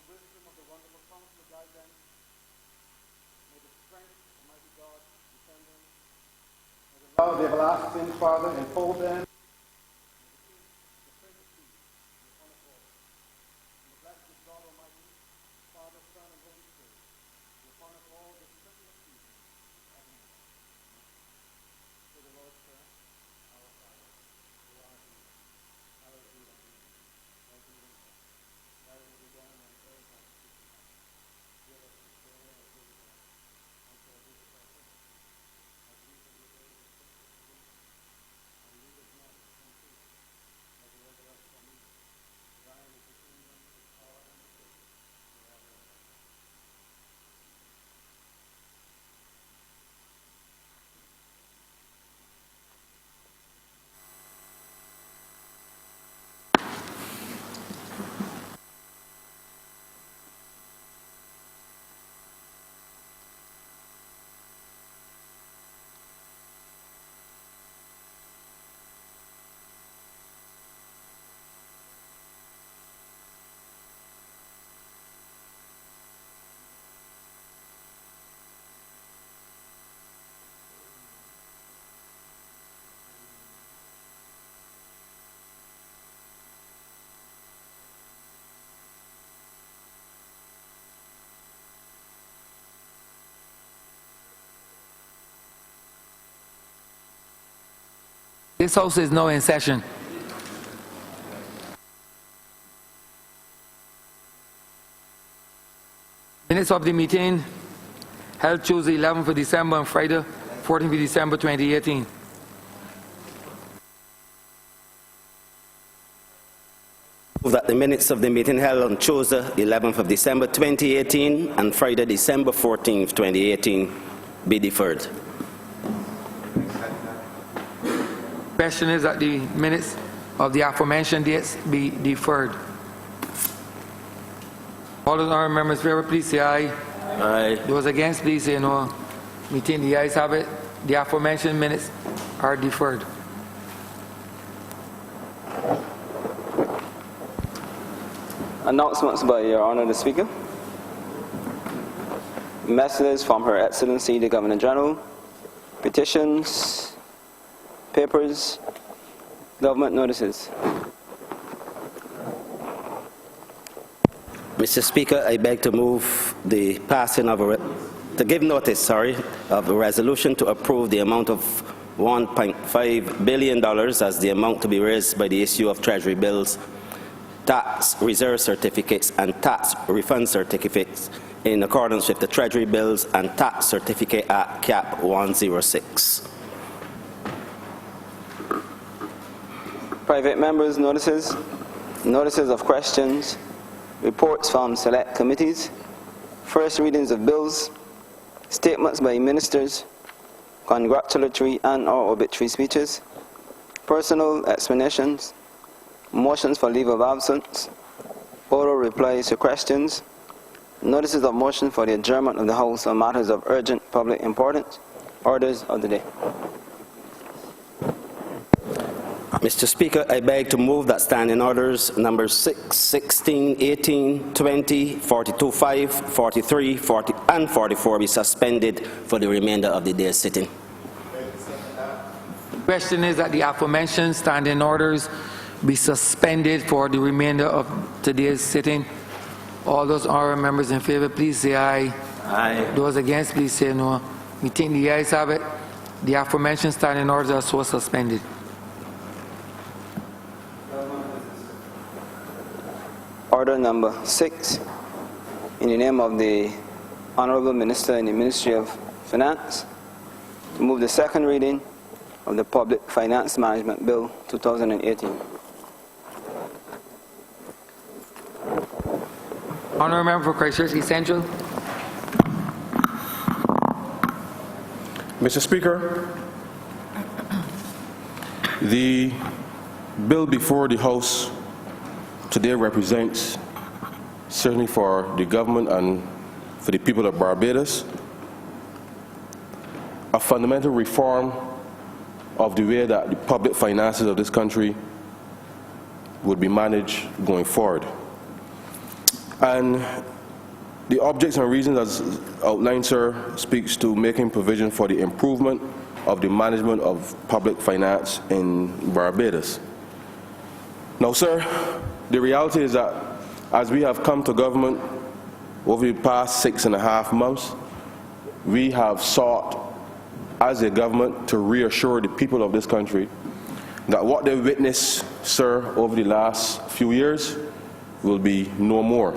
wisdom of the wonderful counsel guide them. May the strength of Almighty God defend them. May the love of the everlasting Father enfold them. This House is now in session. Minutes of the meeting held Tuesday 11th of December and Friday 14th of December 2018. That the minutes of the meeting held on Tuesday 11th of December 2018 and Friday December 14th 2018 be deferred. Question is that the minutes of the aforementioned dates be deferred. All those honourable members in favour, please say aye. Aye. Those against, please say no. Meeting, the ayes have it. The aforementioned minutes are deferred. Announcements by Your Honour the Speaker. Messages from Her Excellency the Governor General. Petitions. Papers, government notices. Mr. Speaker, I beg to move the passing of to give notice, of a resolution to approve the amount of $1.5 billion as the amount to be raised by the issue of Treasury bills, tax reserve certificates and tax refund certificates in accordance with the Treasury Bills and Tax Certificate Act Cap 106. Private members' notices, notices of questions, reports from select committees, first readings of bills, statements by ministers, congratulatory and/or obituary speeches, personal explanations, motions for leave of absence, oral replies to questions, notices of motion for the adjournment of the House on matters of urgent public importance, orders of the day. Mr. Speaker, I beg to move that standing orders numbers 6, 16, 18, 20, 42.5, 43, 40, and 44 be suspended for the remainder of the day's sitting. The question is that the aforementioned standing orders be suspended for the remainder of today's sitting. All those honourable members in favour, please say aye. Aye. Those against, please say no. We think the ayes have it. The aforementioned standing orders are so suspended. Order number 6, in the name of the Honourable Minister in the Ministry of Finance, to move the second reading of the Public Finance Management Bill 2018. Honourable Member for Christchurch East Central. Mr. Speaker, the bill before the House today represents, certainly for the government and for the people of Barbados, a fundamental reform of the way that the public finances of this country would be managed going forward. And the objects and reasons as outlined, sir, speaks to making provision for the improvement of the management of public finance in Barbados. Now, sir, the reality is that as we have come to government over the past 6.5 months, we have sought as a government to reassure the people of this country that what they witnessed, sir, over the last few years will be no more.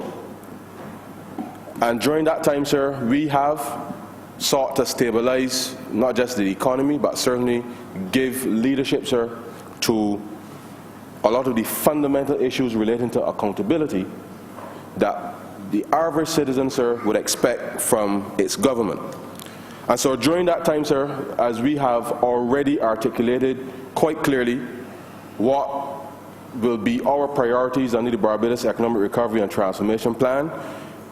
And during that time, sir, we have sought to stabilize not just the economy, but certainly give leadership, sir, to a lot of the fundamental issues relating to accountability that the average citizen, sir, would expect from its government. And so during that time, sir, as we have already articulated quite clearly what will be our priorities under the Barbados Economic Recovery and Transformation Plan,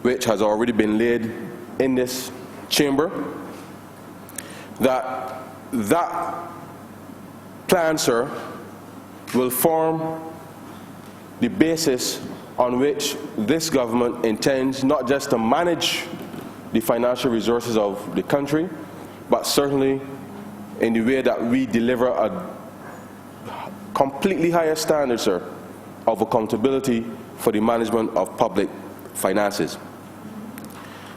which has already been laid in this chamber, that plan, sir, will form the basis on which this government intends not just to manage the financial resources of the country, but certainly in the way that we deliver a completely higher standard, sir, of accountability for the management of public finances.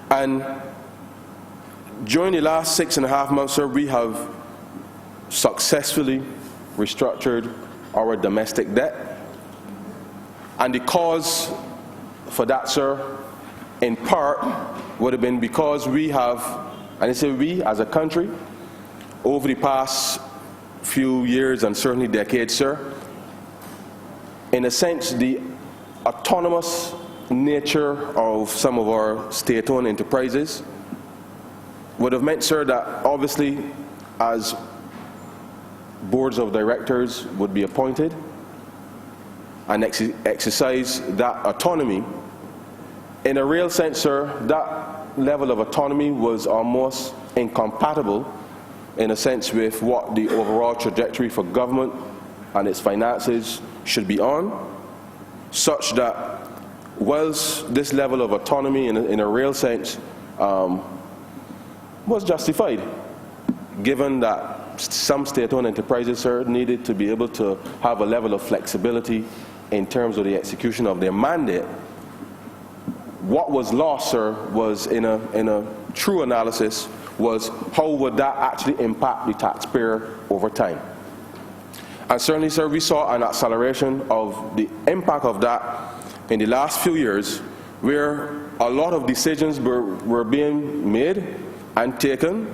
And during the last 6.5 months, sir, we have successfully restructured our domestic debt. And the cause for that, sir, in part would have been because we have, and I say we as a country, over the past few years and certainly decades, sir, in a sense, the autonomous nature of some of our state-owned enterprises would have meant, sir, that obviously as boards of directors would be appointed and exercise that autonomy, in a real sense, sir, that level of autonomy was almost incompatible in a sense with what the overall trajectory for government and its finances should be on, such that whilst this level of autonomy in a real sense was justified, given that some state-owned enterprises, sir, needed to be able to have a level of flexibility in terms of the execution of their mandate, what was lost, sir, was in a true analysis was how would that actually impact the taxpayer over time. And certainly, sir, we saw an acceleration of the impact of that in the last few years, where a lot of decisions were being made and taken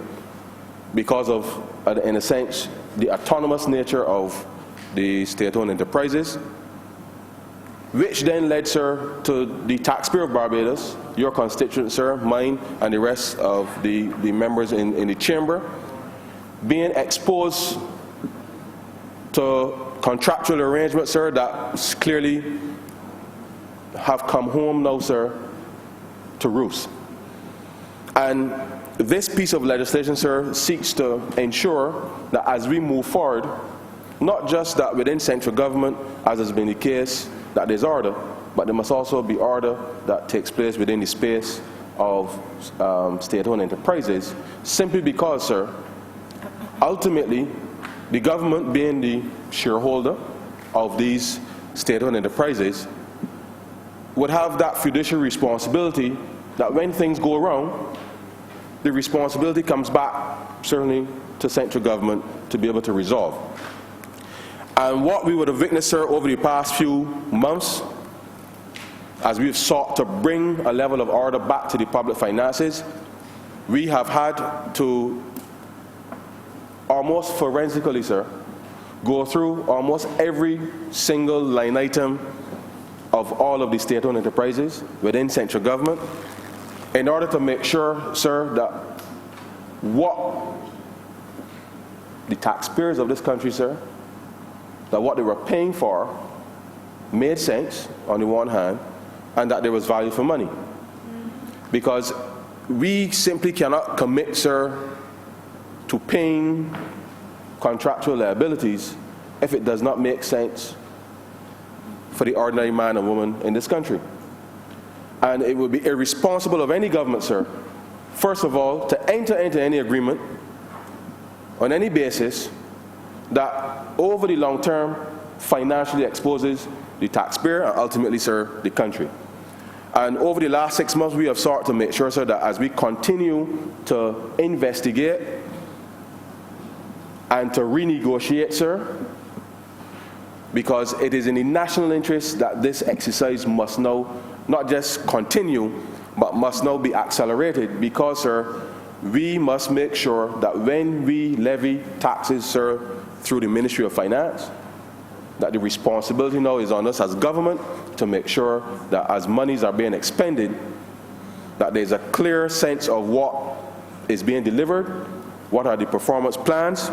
because of, in a sense, the autonomous nature of the state-owned enterprises, which then led, sir, to the taxpayer of Barbados, your constituents, sir, mine, and the rest of the members in the chamber, being exposed to contractual arrangements, sir, that clearly have come home now, sir, to roost. And this piece of legislation, sir, seeks to ensure that as we move forward, not just that within central government, as has been the case, that there's order, but there must also be order that takes place within the space of state-owned enterprises, simply because, sir, ultimately, the government being the shareholder of these state-owned enterprises would have that fiduciary responsibility that when things go wrong, the responsibility comes back, certainly, to central government to be able to resolve. And what we would have witnessed, sir, over the past few months, as we've sought to bring a level of order back to the public finances, we have had to almost forensically, sir, go through almost every single line item of all of the state-owned enterprises within central government in order to make sure, sir, that what the taxpayers of this country, sir, that what they were paying for made sense on the one hand, and that there was value for money. Because we simply cannot commit, sir, to paying contractual liabilities if it does not make sense for the ordinary man and woman in this country. And it would be irresponsible of any government, sir, first of all, to enter into any agreement on any basis that over the long term financially exposes the taxpayer and ultimately, sir, the country. And over the last 6 months, we have sought to make sure, sir, that as we continue to investigate and to renegotiate, sir, because it is in the national interest that this exercise must now not just continue, but must now be accelerated, because, sir, we must make sure that when we levy taxes, sir, through the Ministry of Finance, that the responsibility now is on us as government to make sure that as monies are being expended, that there's a clear sense of what is being delivered, what are the performance plans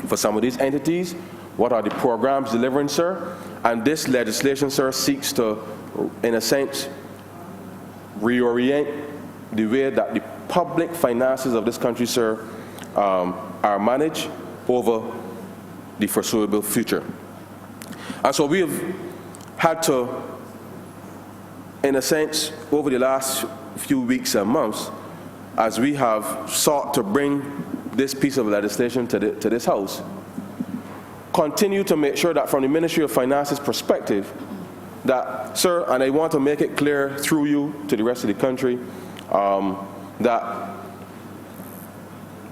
for some of these entities, what are the programs delivering, sir, and this legislation, sir, seeks to, in a sense, reorient the way that the public finances of this country, sir, are managed over the foreseeable future. And so we have had to, in a sense, over the last few weeks and months, as we have sought to bring this piece of legislation to this House, continue to make sure that from the Ministry of Finance's perspective, that, sir, and I want to make it clear through you to the rest of the country, that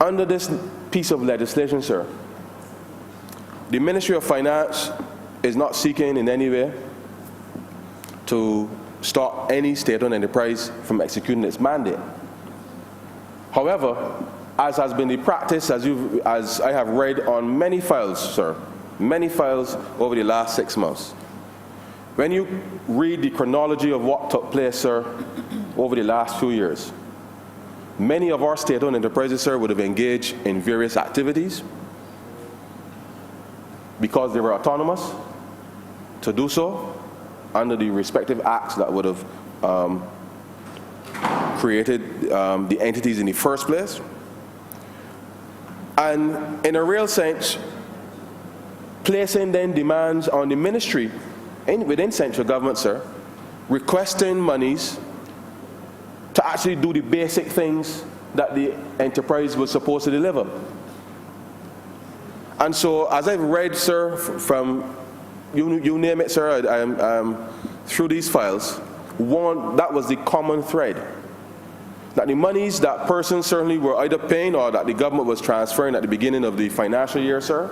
under this piece of legislation, sir, the Ministry of Finance is not seeking in any way to stop any state-owned enterprise from executing its mandate. However, as has been the practice, as I have read on many files, sir, many files over the last 6 months, when you read the chronology of what took place, sir, over the last few years, many of our state-owned enterprises, sir, would have engaged in various activities because they were autonomous to do so under the respective acts that would have created the entities in the first place. And in a real sense, placing then demands on the ministry within central government, sir, requesting monies to actually do the basic things that the enterprise was supposed to deliver. And so, as I've read, sir, from you name it, sir, through these files, that was the common thread. That the monies that persons certainly were either paying or that the government was transferring at the beginning of the financial year, sir,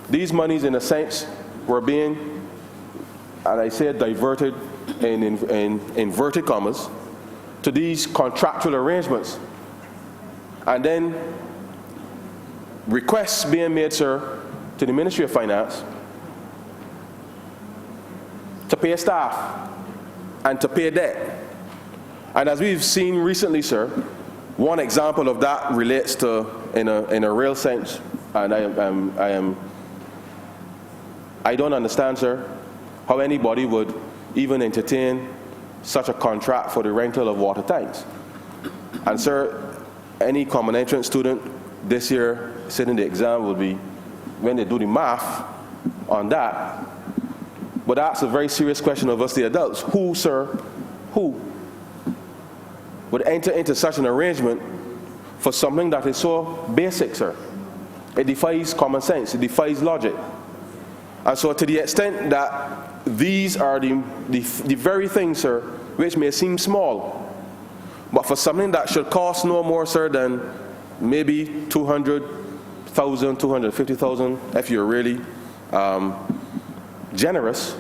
these monies, in a sense, were being, and I say diverted in inverted commas, to these contractual arrangements. And then requests being made, sir, to the Ministry of Finance to pay staff and to pay debt. And as we've seen recently, sir, one example of that relates to, in a real sense, and I don't understand, sir, how anybody would even entertain such a contract for the rental of water tanks. And, sir, any common entrance student this year sitting the exam will be, when they do the math on that, but that's a very serious question of us, the adults. Who, sir, who would enter into such an arrangement for something that is so basic, sir? It defies common sense. It defies logic. And so to the extent that these are the very things, sir, which may seem small, but for something that should cost no more, sir, than maybe 200,000, 250,000, if you're really generous,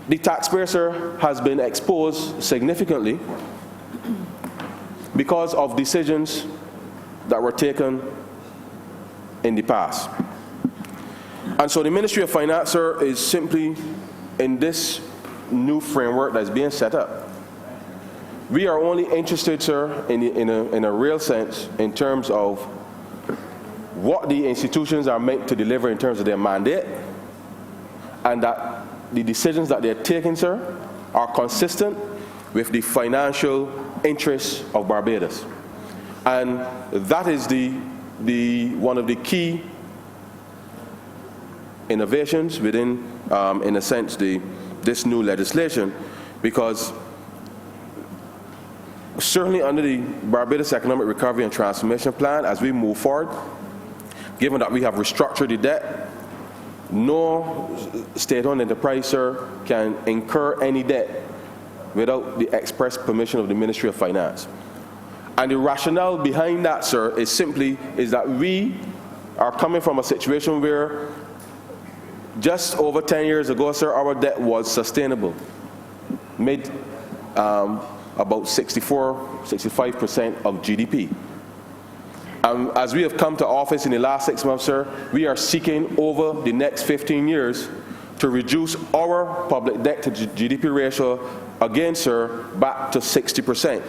the taxpayer, sir, has been exposed significantly because of decisions that were taken in the past. And so the Ministry of Finance, sir, is simply in this new framework that's being set up. We are only interested, sir, in a real sense, in terms of what the institutions are meant to deliver in terms of their mandate, and that the decisions that they're taking, sir, are consistent with the financial interests of Barbados. And that is one of the key innovations within, in a sense, this new legislation, because certainly under the Barbados Economic Recovery and Transformation Plan, as we move forward, given that we have restructured the debt, no state-owned enterprise, sir, can incur any debt without the express permission of the Ministry of Finance. And the rationale behind that, sir, is that we are coming from a situation where just over 10 years ago, sir, our debt was sustainable, made about 65% of GDP. As we have come to office in the last 6 months, sir, we are seeking over the next 15 years to reduce our public debt to GDP ratio again, sir, back to 60%.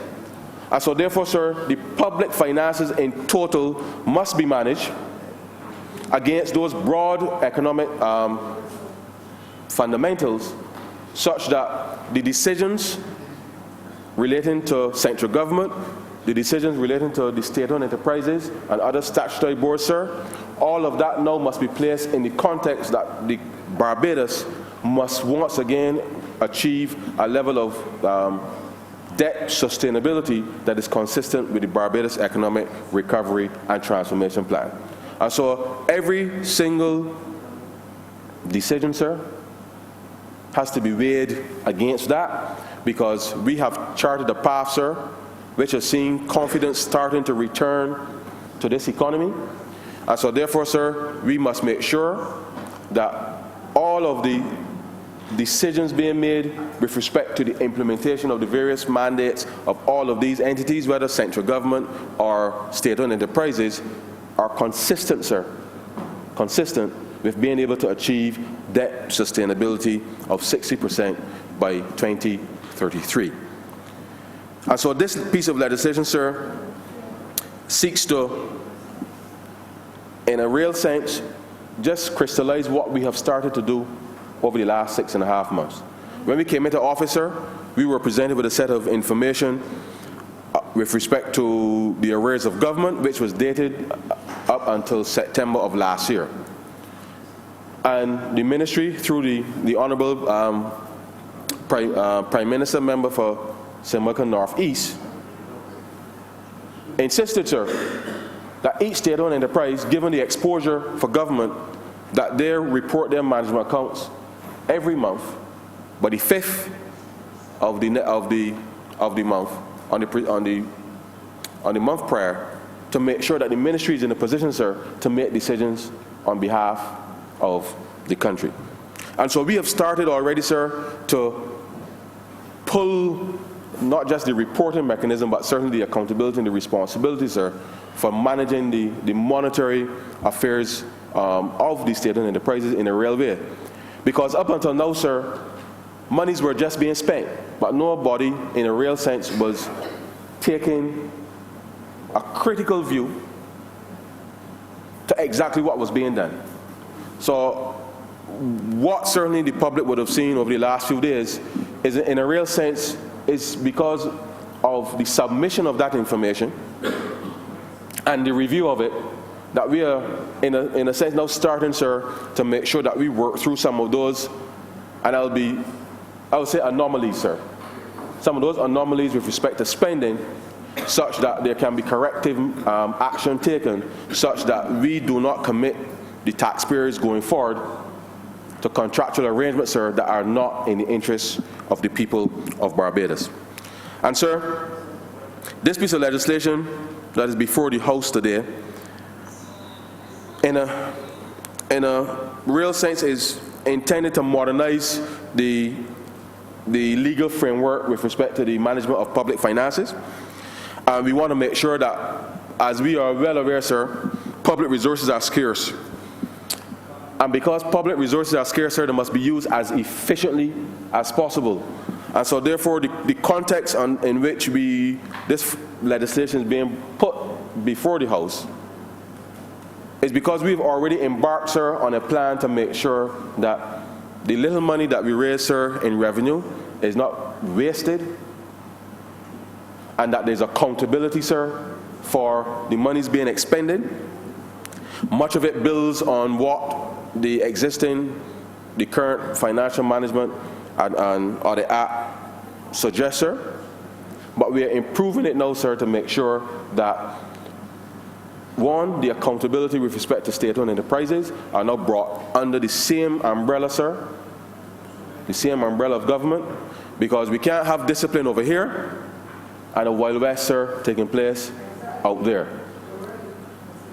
And so therefore, sir, the public finances in total must be managed against those broad economic fundamentals, such that the decisions relating to central government, the decisions relating to the state-owned enterprises and other statutory boards, sir, all of that now must be placed in the context that the Barbados must once again achieve a level of debt sustainability that is consistent with the Barbados Economic Recovery and Transformation Plan. And so every single decision, sir, has to be weighed against that, because we have charted a path, sir, which has seen confidence starting to return to this economy. And so therefore, sir, we must make sure that all of the decisions being made with respect to the implementation of the various mandates of all of these entities, whether central government or state-owned enterprises, are consistent, sir, consistent with being able to achieve debt sustainability of 60% by 2033. And so this piece of legislation, sir, seeks to, in a real sense, just crystallize what we have started to do over the last 6.5 months. When we came into office, sir, we were presented with a set of information with respect to the arrears of government, which was dated up until September of last year. And the ministry, through the Honourable Prime Minister member for St. Malcolm North East, insisted, sir, that each state-owned enterprise, given the exposure for government, that they report their management accounts every month by the 5th of the month on the month prior, to make sure that the ministry is in a position, sir, to make decisions on behalf of the country. And so we have started already, sir, to pull not just the reporting mechanism, but certainly the accountability and the responsibility, sir, for managing the monetary affairs of the state-owned enterprises in a real way. Because up until now, sir, monies were just being spent, but nobody in a real sense was taking a critical view to exactly what was being done. So what certainly the public would have seen over the last few days is, in a real sense, is because of the submission of that information and the review of it, that we are, in a sense, now starting, sir, to make sure that we work through some of those, and I would say anomalies, sir. Some of those anomalies with respect to spending, such that there can be corrective action taken, such that we do not commit the taxpayers going forward to contractual arrangements, sir, that are not in the interests of the people of Barbados. And, sir, this piece of legislation that is before the House today, in a real sense, is intended to modernize the legal framework with respect to the management of public finances. And we want to make sure that, as we are well aware, sir, public resources are scarce. And because public resources are scarce, sir, they must be used as efficiently as possible. And so therefore, the context in which this legislation is being put before the House is because we've already embarked, sir, on a plan to make sure that the little money that we raise, sir, in revenue is not wasted, and that there's accountability, sir, for the monies being expended. Much of it builds on what the current financial management or the Act suggests, sir. but we are improving it now, sir, to make sure that, one, the accountability with respect to state-owned enterprises are now brought under the same umbrella, sir, the same umbrella of government, because we can't have discipline over here and a Wild West, sir, taking place out there.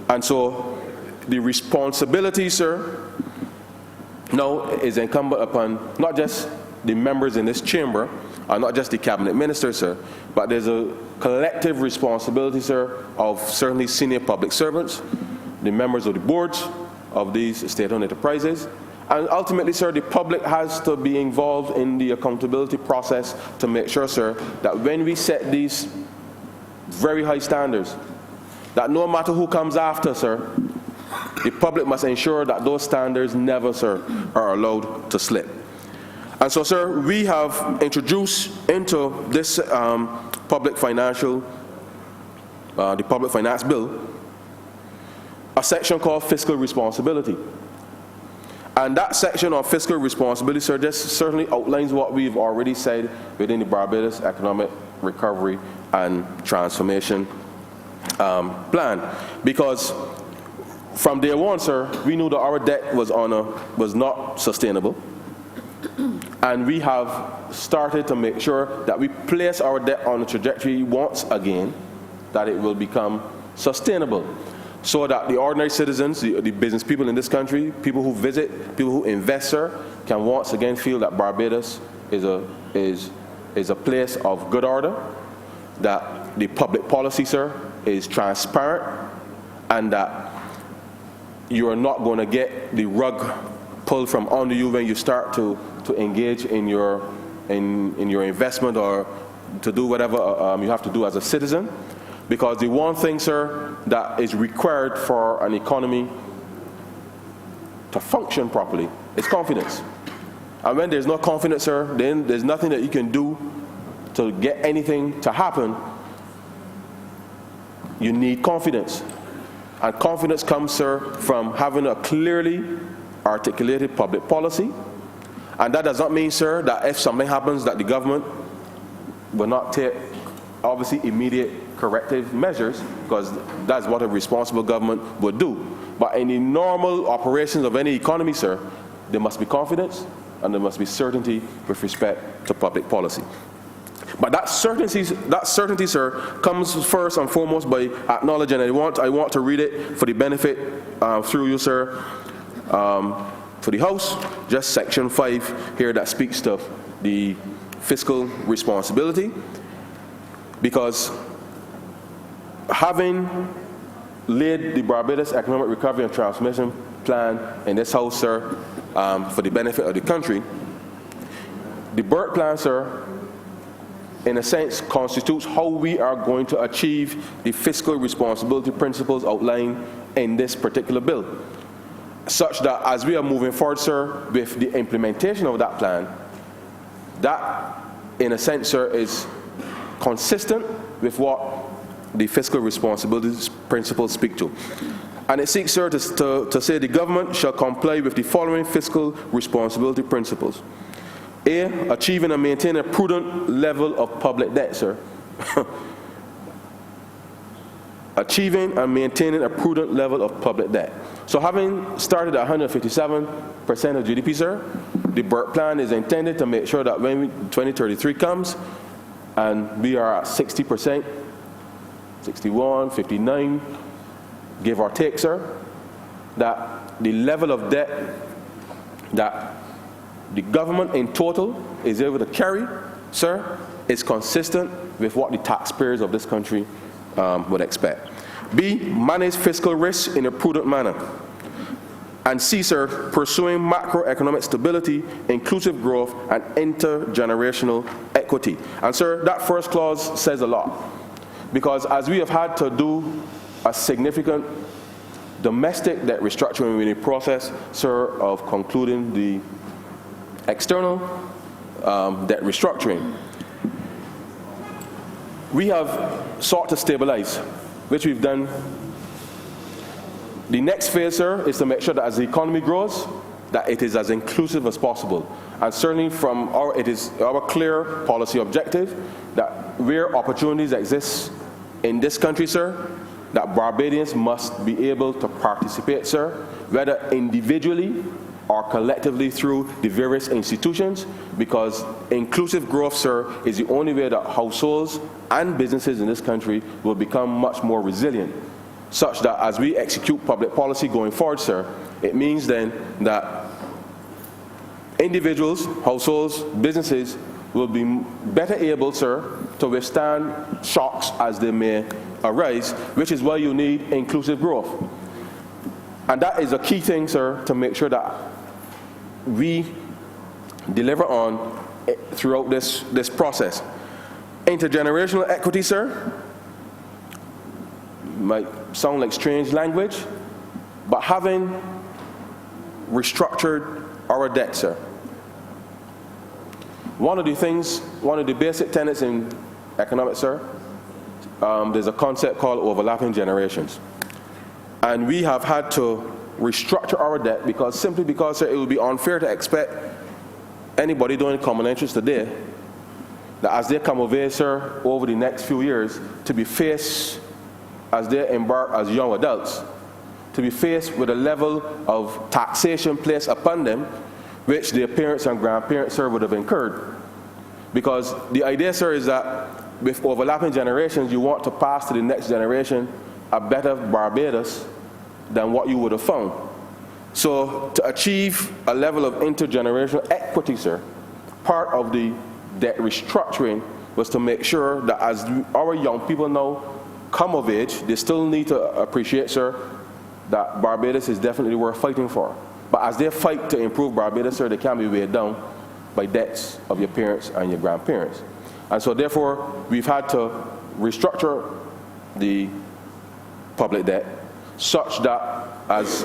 And so the responsibility, sir, now is incumbent upon not just the members in this chamber, and not just the cabinet minister, sir, but there's a collective responsibility, sir, of certainly senior public servants, the members of the boards of these state-owned enterprises, and ultimately, sir, the public has to be involved in the accountability process to make sure, sir, that when we set these very high standards, that no matter who comes after, sir, the public must ensure that those standards never, sir, are allowed to slip. And so, sir, we have introduced into this public finance bill a section called fiscal responsibility. And that section on fiscal responsibility, sir, just certainly outlines what we've already said within the Barbados Economic Recovery and Transformation plan. Because from day one, sir, we knew that our debt was not sustainable. And we have started to make sure that we place our debt on a trajectory once again, that it will become sustainable, so that the ordinary citizens, the business people in this country, people who visit, people who invest, sir, can once again feel that Barbados is a place of good order, that the public policy, sir, is transparent, and that you are not going to get the rug pulled from under you when you start to engage in your investment or to do whatever you have to do as a citizen. Because the one thing, sir, that is required for an economy to function properly is confidence. And when there's no confidence, sir, then there's nothing that you can do to get anything to happen. You need confidence. And confidence comes, sir, from having a clearly articulated public policy. And that does not mean, sir, that if something happens that the government will not take, obviously, immediate corrective measures, because that's what a responsible government would do. But in the normal operations of any economy, sir, there must be confidence and there must be certainty with respect to public policy. But that certainty, sir, comes first and foremost by acknowledging, I want to read it for the benefit through you, sir, for the House, just section 5 here that speaks to the fiscal responsibility. Because having laid the Barbados Economic Recovery and Transformation Plan in this House, sir, for the benefit of the country, the BERT plan, sir, in a sense, constitutes how we are going to achieve the fiscal responsibility principles outlined in this particular bill. Such that as we are moving forward, sir, with the implementation of that plan, that, in a sense, sir, is consistent with what the fiscal responsibility principles speak to. And it seeks, sir, to say the government shall comply with the following fiscal responsibility principles. A, achieving and maintaining a prudent level of public debt, sir. Achieving and maintaining a prudent level of public debt. So having started at 157% of GDP, sir, the BERT plan is intended to make sure that when 2033 comes and we are at 60%, 61, 59, give or take, sir, that the level of debt that the government in total is able to carry, sir, is consistent with what the taxpayers of this country would expect. B, manage fiscal risk in a prudent manner. And C, sir, pursuing macroeconomic stability, inclusive growth, and intergenerational equity. And sir, that first clause says a lot. Because as we have had to do a significant domestic debt restructuring in the process, sir, of concluding the external debt restructuring, we have sought to stabilize, which we've done. The next phase, sir, is to make sure that as the economy grows, that it is as inclusive as possible. And certainly from it is our clear policy objective that where opportunities exist in this country, sir, that Barbadians must be able to participate, sir, whether individually or collectively through the various institutions, because inclusive growth, sir, is the only way that households and businesses in this country will become much more resilient, such that as we execute public policy going forward, sir, it means then that individuals, households, businesses will be better able, sir, to withstand shocks as they may arise, which is why you need inclusive growth. And that is a key thing, sir, to make sure that we deliver on throughout this process. Intergenerational equity, sir, might sound like strange language, but having restructured our debt, sir. One of the basic tenets in economics, sir, there's a concept called overlapping generations. And we have had to restructure our debt simply because, sir, it would be unfair to expect anybody doing common interest today that as they come of age, sir, over the next few years, to be faced, as they embark as young adults, to be faced with a level of taxation placed upon them which their parents and grandparents, sir, would have incurred. Because the idea, sir, is that with overlapping generations, you want to pass to the next generation a better Barbados than what you would have found. So to achieve a level of intergenerational equity, sir, part of the debt restructuring was to make sure that as our young people now come of age, they still need to appreciate, sir, that Barbados is definitely worth fighting for. But as they fight to improve Barbados, sir, they can't be weighed down by debts of your parents and your grandparents. And so therefore, we've had to restructure the public debt such that as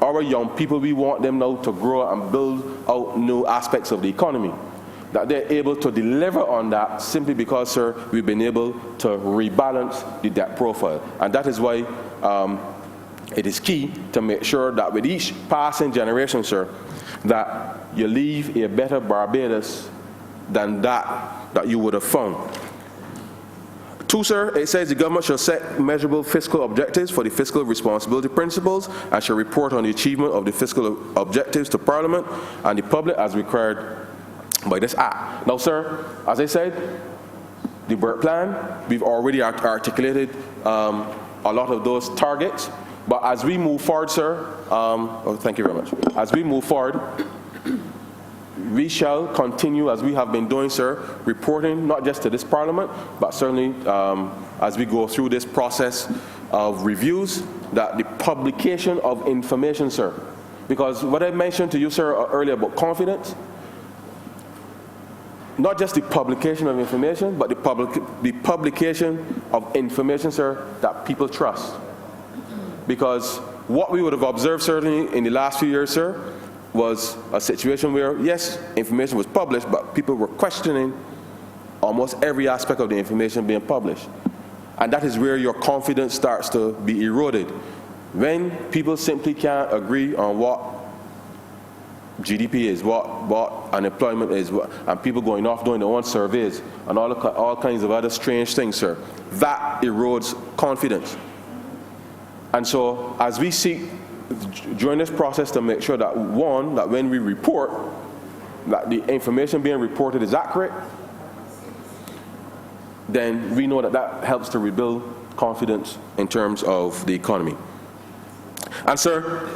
our young people, we want them now to grow and build out new aspects of the economy, that they're able to deliver on that simply because, sir, we've been able to rebalance the debt profile. And that is why it is key to make sure that with each passing generation, sir, that you leave a better Barbados than that you would have found. 2, sir, it says the government shall set measurable fiscal objectives for the fiscal responsibility principles and shall report on the achievement of the fiscal objectives to Parliament and the public as required by this Act. Now, sir, as I said, the BERT plan, we've already articulated a lot of those targets, but as we move forward, sir, thank you very much. As we move forward, we shall continue, as we have been doing, sir, reporting not just to this Parliament, but certainly as we go through this process of reviews, that the publication of information, sir, because what I mentioned to you, sir, earlier about confidence, not just the publication of information, but the publication of information, sir, that people trust. Because what we would have observed, certainly, in the last few years, sir, was a situation where, yes, information was published, but people were questioning almost every aspect of the information being published. And that is where your confidence starts to be eroded. When people simply can't agree on what GDP is, what unemployment is, and people going off doing their own surveys, and all kinds of other strange things, sir, that erodes confidence. And so, as we seek during this process to make sure that, one, that when we report, that the information being reported is accurate, then we know that that helps to rebuild confidence in terms of the economy. And sir,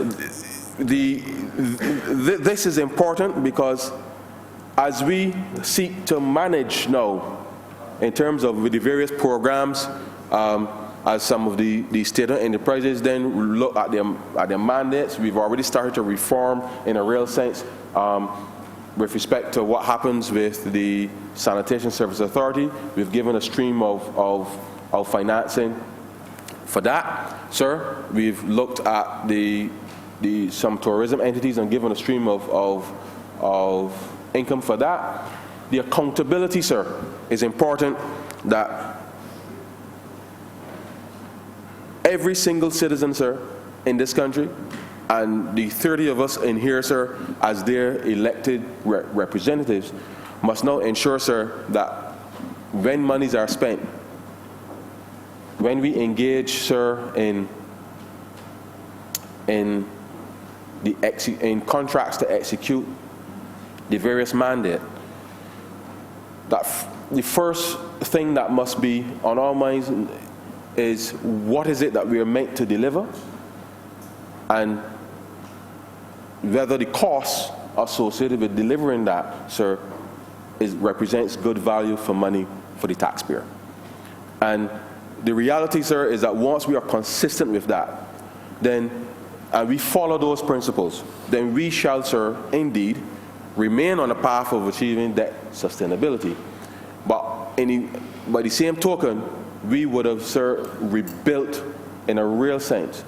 this is important because as we seek to manage now in terms of the various programs, as some of the state-owned enterprises then look at their mandates, we've already started to reform in a real sense with respect to what happens with the Sanitation Service Authority. We've given a stream of financing for that, sir. We've looked at some tourism entities and given a stream of income for that. The accountability, sir, is important, that every single citizen, sir, in this country, and the 30 of us in here, sir, as their elected representatives, must now ensure, sir, that when monies are spent, when we engage, sir, in contracts to execute the various mandate, that the first thing that must be on our minds is what is it that we are meant to deliver, and whether the cost associated with delivering that, sir, represents good value for money for the taxpayer. And the reality, sir, is that once we are consistent with that, then and we follow those principles, then we shall, sir, indeed remain on the path of achieving debt sustainability. But by the same token, we would have, sir, rebuilt in a real sense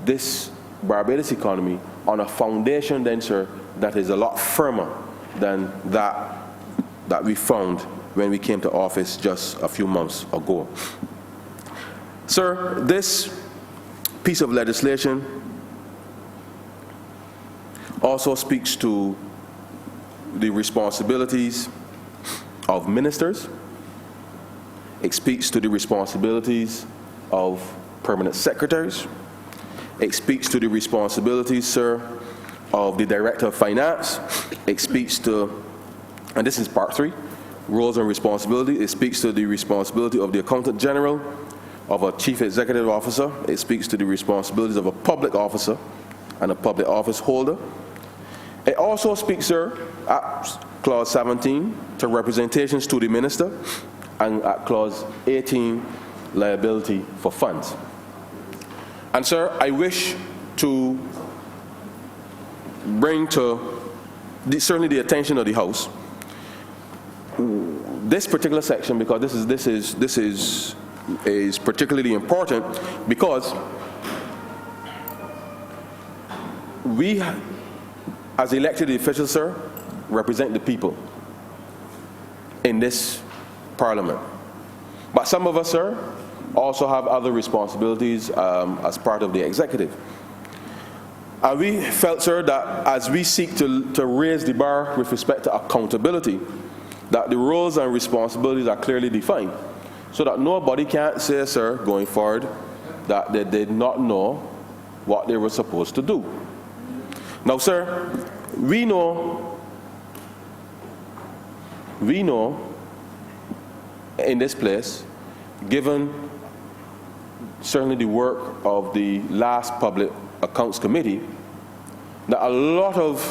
this Barbados economy on a foundation then, sir, that is a lot firmer than that we found when we came to office just a few months ago. Sir, this piece of legislation also speaks to the responsibilities of ministers. It speaks to the responsibilities of permanent secretaries. It speaks to the responsibilities, sir, of the Director of Finance. It speaks to, and this is part 3, roles and responsibilities. It speaks to the responsibility of the Accountant General, of a Chief Executive Officer. It speaks to the responsibilities of a public officer and a public office holder. It also speaks, sir, at Clause 17, to representations to the Minister, and at Clause 18, liability for funds. And, sir, I wish to bring to certainly the attention of the House this particular section, because this is particularly important, because we, as elected officials, sir, represent the people in this Parliament. But some of us, sir, also have other responsibilities as part of the executive. And we felt, sir, that as we seek to raise the bar with respect to accountability, that the roles and responsibilities are clearly defined, so that nobody can say, sir, going forward, that they did not know what they were supposed to do. Now, sir, we know in this place, given certainly the work of the last Public Accounts Committee, that a lot of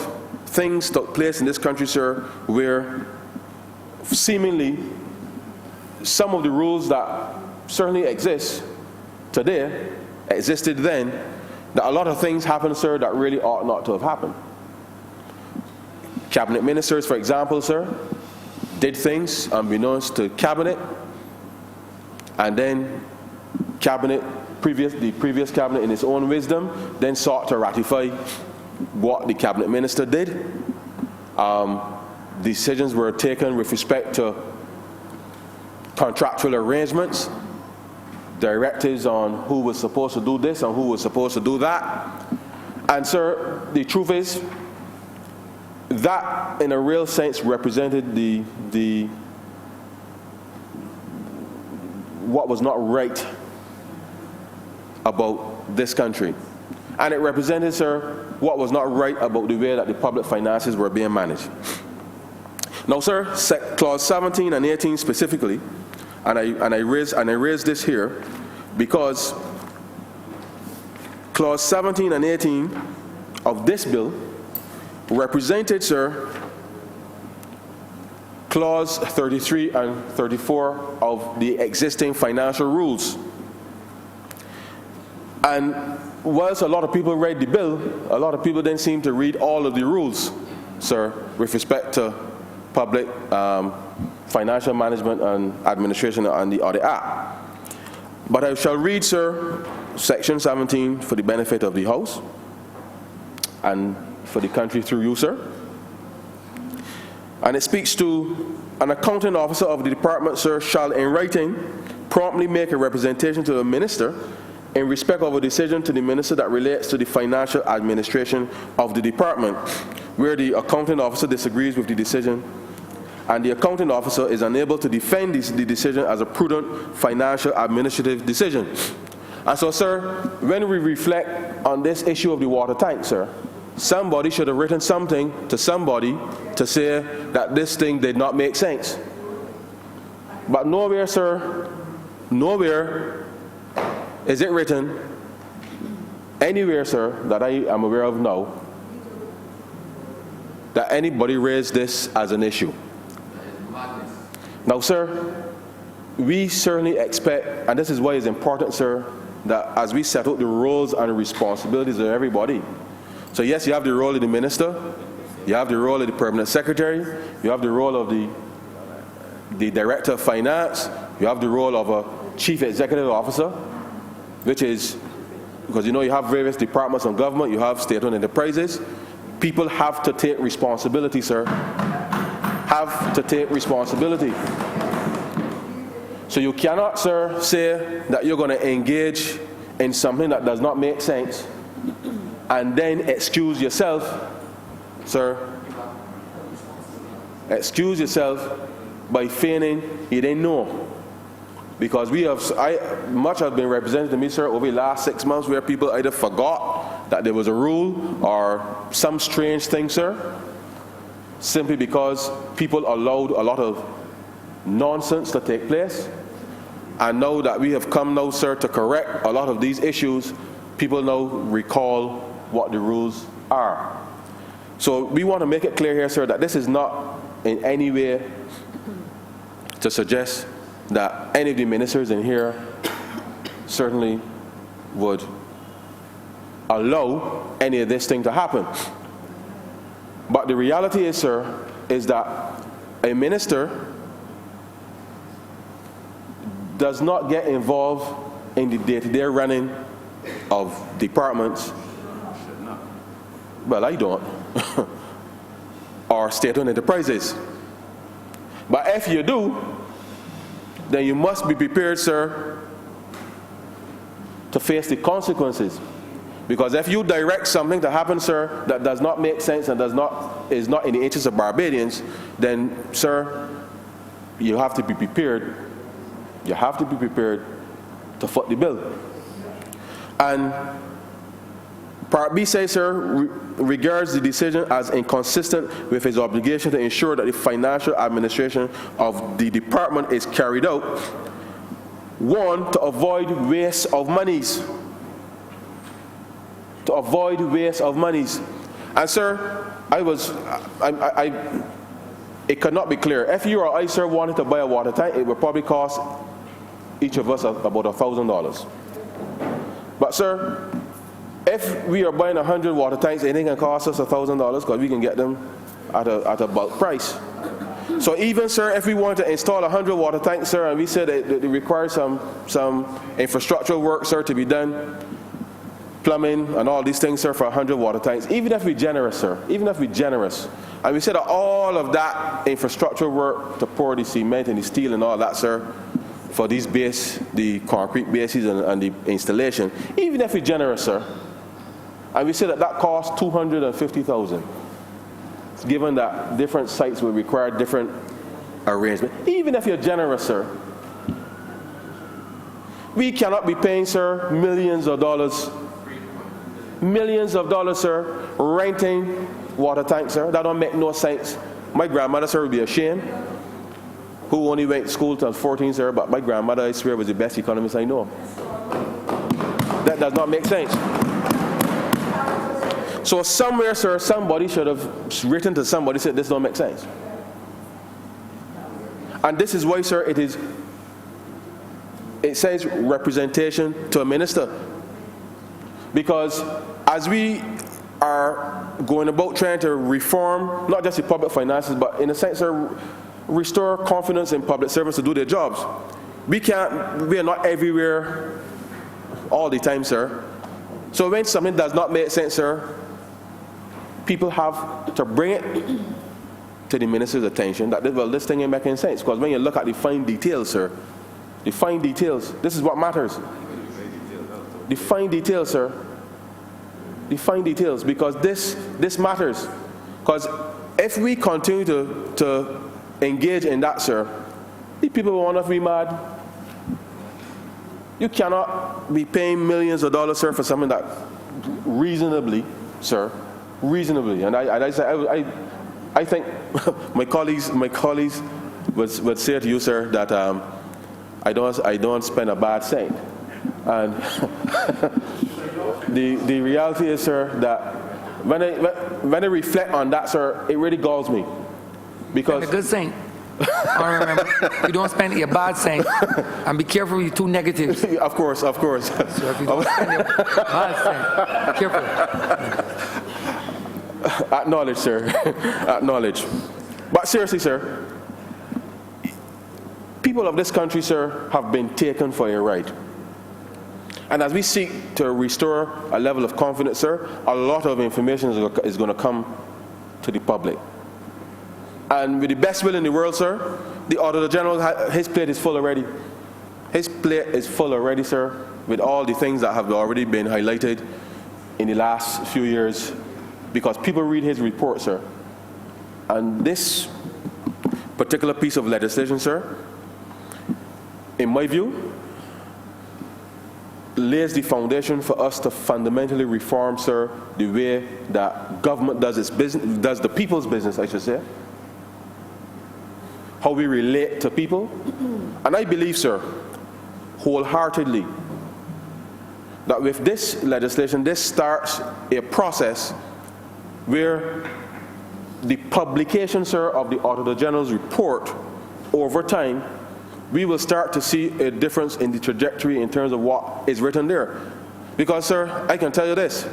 things took place in this country, sir, where seemingly some of the rules that certainly exist today existed then, that a lot of things happened, sir, that really ought not to have happened. Cabinet ministers, for example, sir, did things unbeknownst to cabinet, and then the previous cabinet, in its own wisdom, then sought to ratify what the cabinet minister did. Decisions were taken with respect to contractual arrangements, directives on who was supposed to do this and who was supposed to do that. And, sir, the truth is that, in a real sense, represented what was not right about this country. And it represented, sir, what was not right about the way that the public finances were being managed. Now, sir, Clause 17 and 18 specifically, and I raise this here because Clause 17 and 18 of this bill represented, sir, Clause 33 and 34 of the existing financial rules. And whilst a lot of people read the bill, a lot of people didn't seem to read all of the rules, sir, with respect to public financial management and administration and the Audit Act. But I shall read, sir, Section 17 for the benefit of the House and for the country through you, sir. And it speaks to an accounting officer of the department, sir, shall in writing promptly make a representation to the minister in respect of a decision to the minister that relates to the financial administration of the department, where the accounting officer disagrees with the decision and the accounting officer is unable to defend the decision as a prudent financial administrative decision. And so, sir, when we reflect on this issue of the water tank, sir, somebody should have written something to somebody to say that this thing did not make sense. But nowhere, sir, nowhere is it written anywhere, sir, that I am aware of now, that anybody raised this as an issue. Now, sir, we certainly expect, and this is why it's important, sir, that as we set out the roles and responsibilities of everybody. So yes, you have the role of the minister, you have the role of the permanent secretary, you have the role of the director of finance, you have the role of a chief executive officer, which is, because you know you have various departments of government, you have state-owned enterprises. People have to take responsibility, sir. Have to take responsibility. So you cannot, sir, say that you're going to engage in something that does not make sense and then excuse yourself, sir. Excuse yourself by feigning you didn't know. Because much has been represented to me, sir, over the last 6 months where people either forgot that there was a rule or some strange thing, sir, simply because people allowed a lot of nonsense to take place. And now that we have come now, sir, to correct a lot of these issues, people now recall what the rules are. So we want to make it clear here, sir, that this is not in any way to suggest that any of the ministers in here certainly would allow any of this thing to happen. But the reality is, sir, is that a minister does not get involved in the day-to-day running of departments. Well, I don't. Or state-owned enterprises. But if you do, then you must be prepared, sir, to face the consequences. Because if you direct something to happen, sir, that does not make sense and is not in the interest of Barbadians, then, sir, you have to be prepared. You have to be prepared to foot the bill. And Part B says, sir, regards the decision as inconsistent with his obligation to ensure that the financial administration of the department is carried out. One, to avoid waste of monies. To avoid waste of monies. And sir, it could not be clear. If you or I, sir, wanted to buy a water tank, it would probably cost each of us about $1,000. But sir, if we are buying 100 water tanks, it ain't gonna cost us $1,000 because we can get them at a bulk price. So even, sir, if we want to install 100 water tanks, sir, and we said that it requires some infrastructural work, sir, to be done, plumbing and all these things, sir, for 100 water tanks, even if we're generous, sir, even if we're generous, and we said that all of that infrastructural work to pour the cement and the steel and all that, sir, for these the concrete bases and the installation, even if we're generous, sir, and we said that costs $250,000, given that different sites will require different arrangements. Even if you're generous, sir, we cannot be paying, sir, millions of dollars, sir, renting water tanks, sir. That don't make no sense. My grandmother, sir, would be ashamed, who only went to school till 14, sir, but my grandmother, I swear, was the best economist I know. That does not make sense. So somewhere, sir, somebody should have written to somebody, said this don't make sense. And this is why, sir, it says representation to a minister. Because as we are going about trying to reform, not just the public finances, but in a sense, sir, restore confidence in public servants to do their jobs. We are not everywhere all the time, sir. So when something does not make sense, sir, people have to bring it to the minister's attention that, well, this thing ain't making sense. Because when you look at the fine details, sir, the fine details, this is what matters. The fine details, sir. The fine details, because this matters. Because if we continue to engage in that, sir, the people will want to be mad. You cannot be paying millions of dollars, sir, for something that reasonably, sir, reasonably. And I think my colleagues would say to you, sir, that I don't spend a bad cent. And the reality is, sir, that when I reflect on that, sir, it really galls me. Because a good thing. Remember, you don't spend a bad cent, and be careful with your two negatives. Of course. So if you don't spend a bad cent, be careful. Acknowledge, sir. Acknowledge. But seriously, sir, people of this country, sir, have been taken for a ride. And as we seek to restore a level of confidence, sir, a lot of information is going to come to the public. And with the best will in the world, sir, the Auditor General, his plate is full already. His plate is full already, sir, with all the things that have already been highlighted in the last few years, because people read his report, sir. And this particular piece of legislation, sir, in my view, lays the foundation for us to fundamentally reform, sir, the way that government does its business, does the people's business, I should say. How we relate to people. And I believe, sir, wholeheartedly, that with this legislation, this starts a process where the publication, sir, of the Auditor General's report over time, we will start to see a difference in the trajectory in terms of what is written there. Because, sir, I can tell you this.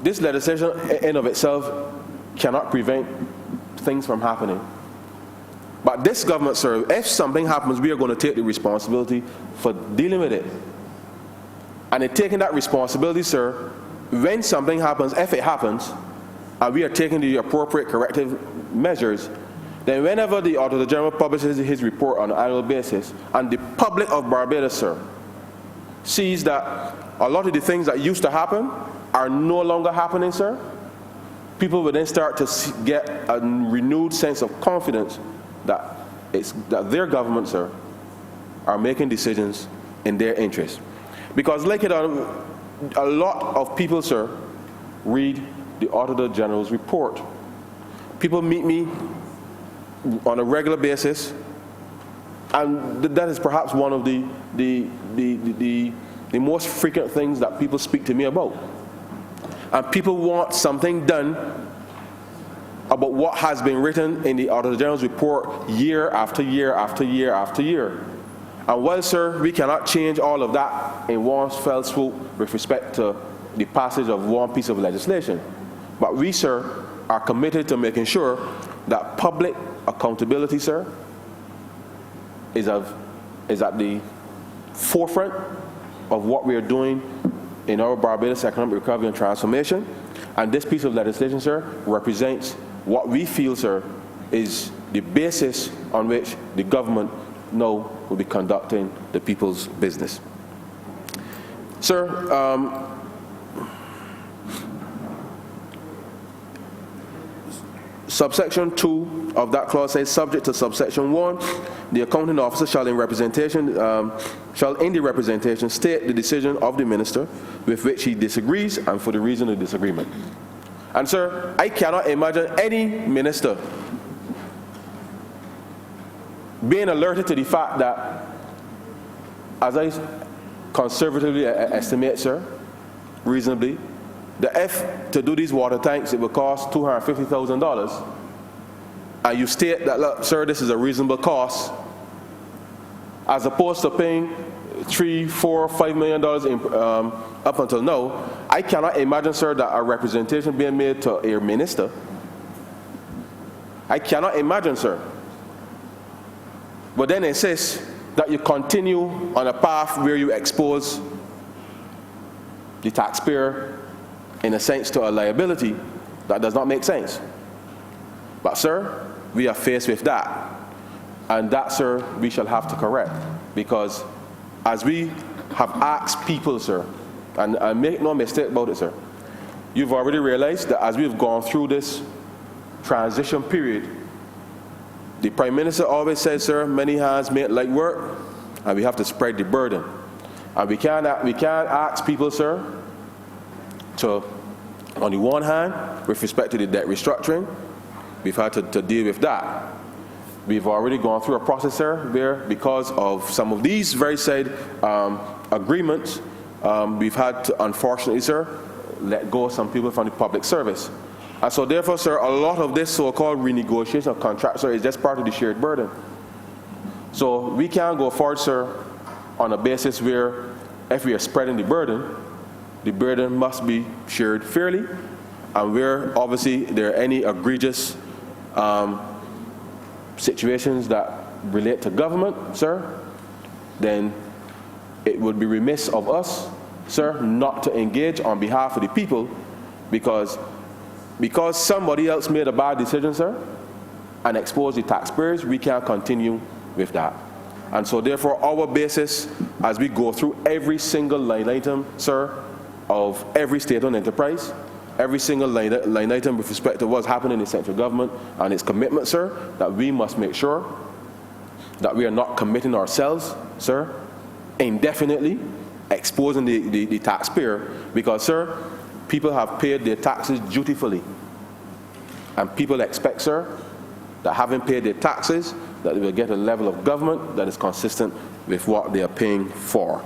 This legislation in of itself cannot prevent things from happening. But this government, sir, if something happens, we are going to take the responsibility for dealing with it. And in taking that responsibility, sir, when something happens, if it happens, and we are taking the appropriate corrective measures, then whenever the Auditor General publishes his report on an annual basis, and the public of Barbados, sir, sees that a lot of the things that used to happen are no longer happening, sir, people will then start to get a renewed sense of confidence that their government, sir, are making decisions in their interest. Because like it, a lot of people, sir, read the Auditor General's report. People meet me on a regular basis, and that is perhaps one of the most frequent things that people speak to me about. And people want something done about what has been written in the Auditor General's report year after year after year after year. And while, sir, we cannot change all of that in one fell swoop with respect to the passage of one piece of legislation, but we, sir, are committed to making sure that public accountability, sir, is at the forefront of what we are doing in our Barbados economic recovery and transformation. And this piece of legislation, sir, represents what we feel, sir, is the basis on which the government now will be conducting the people's business. Sir, subsection 2 of that clause says, subject to subsection 1, the accounting officer shall in the representation state the decision of the minister with which he disagrees and for the reason of disagreement. And sir, I cannot imagine any minister being alerted to the fact that, as I conservatively estimate, sir, reasonably, that if to do these water tanks it would cost $250,000, and you state that, look, sir, this is a reasonable cost, as opposed to paying $3, $4, $5 million up until now, I cannot imagine, sir, that a representation being made to a minister. I cannot imagine, sir. But then insist that you continue on a path where you expose the taxpayer, in a sense, to a liability that does not make sense. But, sir, we are faced with that. And that, sir, we shall have to correct. Because as we have asked people, sir, and make no mistake about it, sir, you've already realized that as we've gone through this transition period, the Prime Minister always says, sir, many hands make light work, and we have to spread the burden. And we can't ask people, sir, to, on the one hand, with respect to the debt restructuring, we've had to deal with that. We've already gone through a process, sir, where because of some of these very said agreements, we've had to, unfortunately, sir, let go of some people from the public service. And so therefore, sir, a lot of this so-called renegotiation of contracts, sir, is just part of the shared burden. So we can't go forward, sir, on a basis where if we are spreading the burden must be shared fairly, and where obviously there are any egregious situations that relate to government, sir, then it would be remiss of us, sir, not to engage on behalf of the people, because somebody else made a bad decision, sir, and exposed the taxpayers, we can't continue with that. And so therefore our basis, as we go through every single line item, sir, of every state-owned enterprise, every single line item with respect to what's happening in the central government and its commitment, sir, that we must make sure that we are not committing ourselves, sir, indefinitely, exposing the taxpayer, because, sir, people have paid their taxes dutifully. And people expect, sir, that having paid their taxes, that they will get a level of government that is consistent with what they are paying for.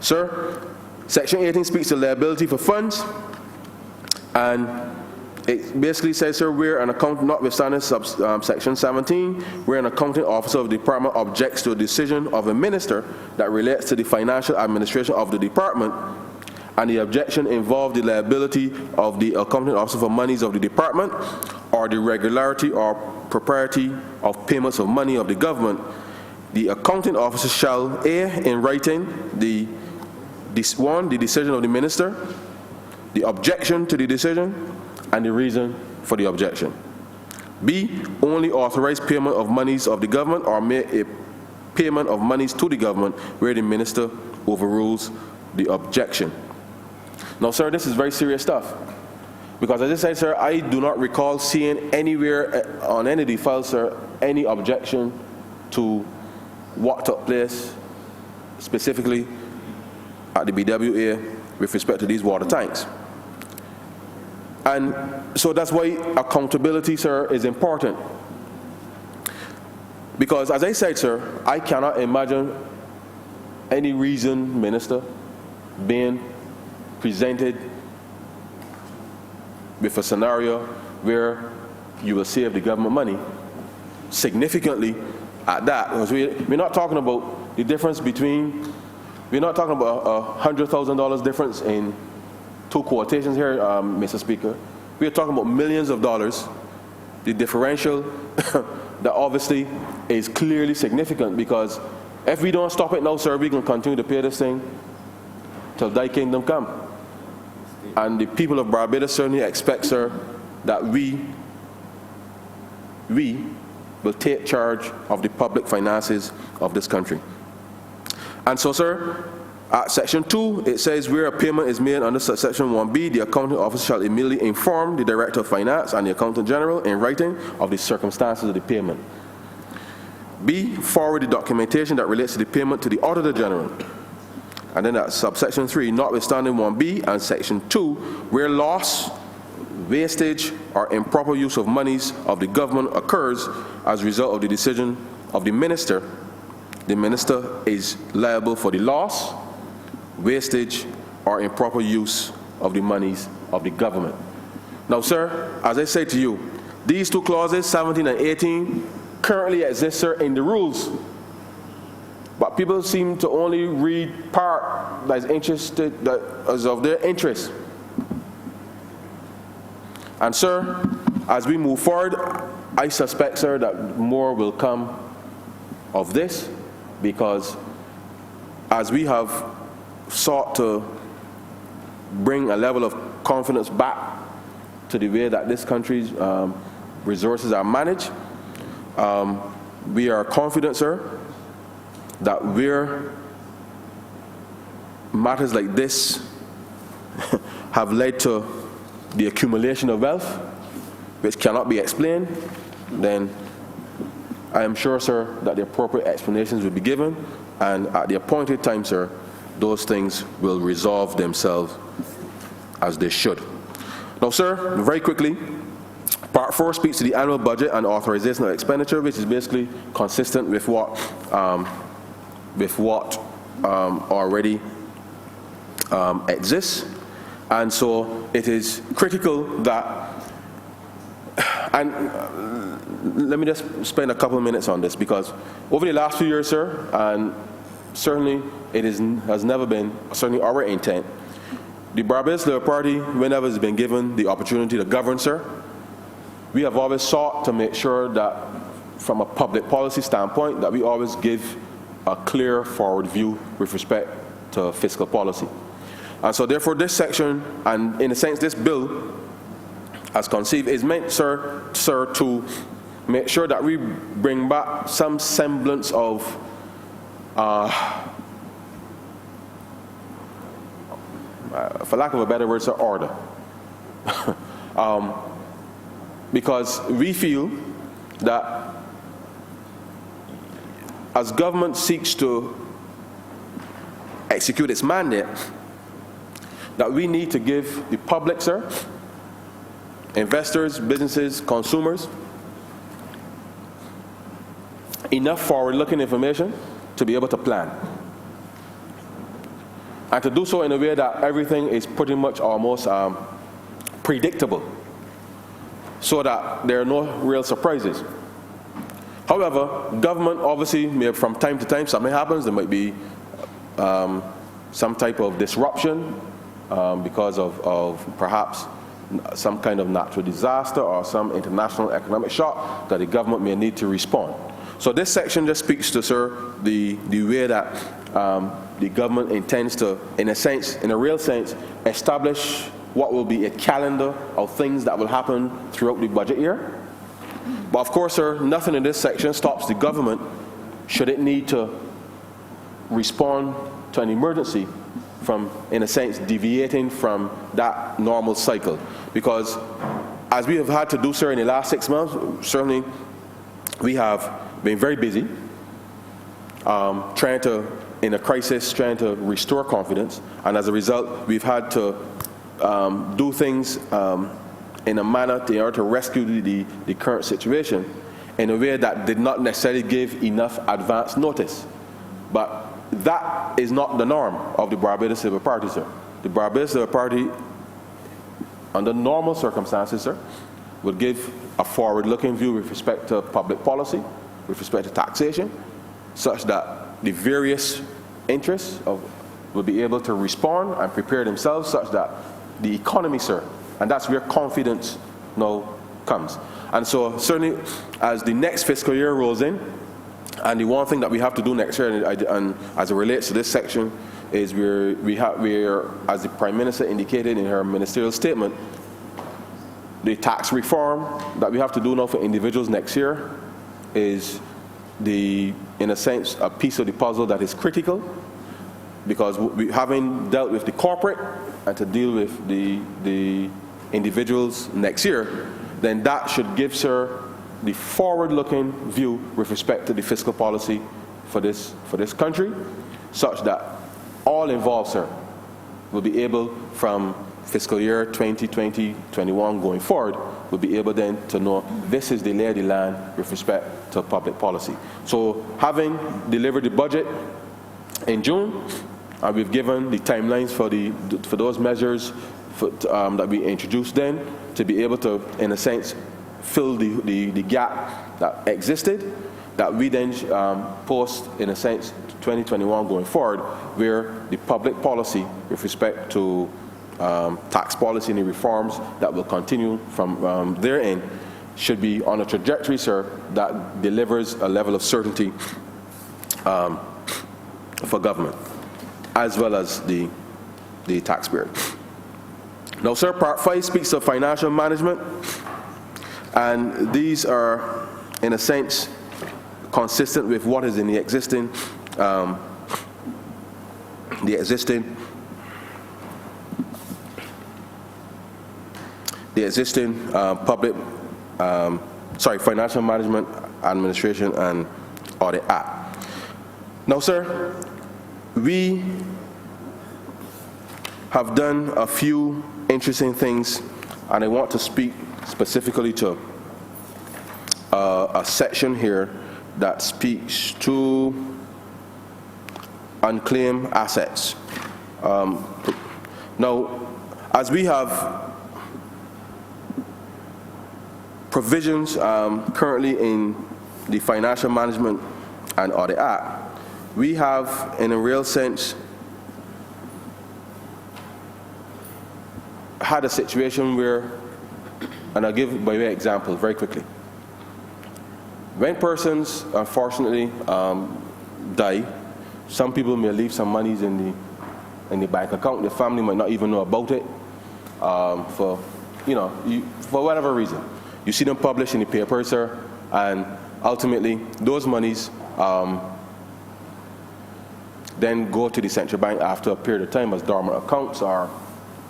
Sir, Section 18 speaks to liability for funds, and it basically says, sir, where an accountant, notwithstanding Section 17, where an accounting officer of the department objects to a decision of a minister that relates to the financial administration of the department, and the objection involved the liability of the accounting officer for monies of the department, or the regularity or propriety of payments of money of the government, the accounting officer shall A, in writing, the decision of the minister, the objection to the decision, and the reason for the objection. B, only authorize payment of monies of the government or make a payment of monies to the government where the minister overrules the objection. Now, sir, this is very serious stuff. Because as I said, sir, I do not recall seeing anywhere on any of the files, sir, any objection to what took place specifically at the BWA with respect to these water tanks. And so that's why accountability, sir, is important. Because as I said, sir, I cannot imagine any reason, Minister, being presented with a scenario where you will save the government money significantly at that. Because we're not talking about the difference between, we're not talking about $100,000 difference in two quotations here, Mr. Speaker. We're talking about millions of dollars. The differential that obviously is clearly significant, because if we don't stop it now, sir, we can continue to pay this thing till thy kingdom come. And the people of Barbados certainly expect, sir, that we will take charge of the public finances of this country. And so, sir, at Section 2, it says where a payment is made under Section 1B, the accounting officer shall immediately inform the Director of Finance and the Accountant General in writing of the circumstances of the payment. B, forward the documentation that relates to the payment to the Auditor General. And then at subsection 3, notwithstanding 1B and Section 2, where loss, wastage, or improper use of monies of the government occurs as a result of the decision of the minister is liable for the loss, wastage, or improper use of the monies of the government. Now, sir, as I say to you, these two clauses, 17 and 18, currently exist, sir, in the rules. But people seem to only read part that is of their interest. And sir, as we move forward, I suspect, sir, that more will come of this, because as we have sought to bring a level of confidence back to the way that this country's resources are managed, we are confident, sir, that where matters like this have led to the accumulation of wealth, which cannot be explained, then I am sure, sir, that the appropriate explanations will be given, and at the appointed time, sir, those things will resolve themselves as they should. Now, sir, very quickly, Part 4 speaks to the annual budget and authorization of expenditure, which is basically consistent with what already exists. And so it is critical that, and let me just spend a couple of minutes on this, because over the last few years, sir, and certainly it has never been, certainly our intent, the Barbados Labour Party, whenever it's been given the opportunity to govern, sir, we have always sought to make sure that from a public policy standpoint that we always give a clear forward view with respect to fiscal policy. And so therefore this section, and in a sense this bill as conceived, is meant, sir, to make sure that we bring back some semblance of for lack of a better word, sir, order. Because we feel that as government seeks to execute its mandate, that we need to give the public, sir, investors, businesses, consumers, enough forward-looking information to be able to plan. And to do so in a way that everything is pretty much almost predictable, so that there are no real surprises. However, government obviously may, from time to time, something happens. There might be some type of disruption because of perhaps some kind of natural disaster or some international economic shock that the government may need to respond. So this section just speaks to, sir, the way that the government intends to, in a sense, in a real sense, establish what will be a calendar of things that will happen throughout the budget year. But of course, sir, nothing in this section stops the government, should it need to respond to an emergency, from, in a sense, deviating from that normal cycle. Because as we have had to do, sir, in the last 6 months, certainly we have been very busy trying to, in a crisis, trying to restore confidence. And as a result, we've had to do things in a manner in order to rescue the current situation in a way that did not necessarily give enough advance notice. But that is not the norm of the Barbados Labour Party, sir. The Barbados Labour Party, under normal circumstances, sir, would give a forward-looking view with respect to public policy, with respect to taxation, such that the various interests will be able to respond and prepare themselves such that the economy, sir, and that's where confidence now comes. And so certainly as the next fiscal year rolls in, and the one thing that we have to do next year, and as it relates to this section, is we're, as the Prime Minister indicated in her ministerial statement, the tax reform that we have to do now for individuals next year is in a sense, a piece of the puzzle that is critical, because having dealt with the corporate and to deal with the individuals next year, then that should give, sir, the forward-looking view with respect to the fiscal policy for this country, such that all involved, sir, will be able, from fiscal year 2020-21 going forward, will be able then to know this is the lay of the land with respect to public policy. So having delivered the budget in June, and we've given the timelines for those measures that we introduced then, to be able to, in a sense, fill the gap that existed, that we then post, in a sense, 2021 going forward, where the public policy with respect to tax policy and the reforms that will continue from therein should be on a trajectory, sir, that delivers a level of certainty for government, as well as the taxpayer. Now, sir, Part 5 speaks of financial management, and these are, in a sense, consistent with what is in the existing financial management Administration and Audit Act. Now, sir, we have done a few interesting things, and I want to speak specifically to a section here that speaks to unclaimed assets. Now, as we have provisions currently in the Financial Management and Audit Act, we have, in a real sense, had a situation where, and I'll give by way of example very quickly. When persons, unfortunately, die, some people may leave some monies in the bank account. The family might not even know about it for whatever reason. You see them published in the paper, sir, and ultimately those monies then go to the central bank after a period of time as dormant accounts or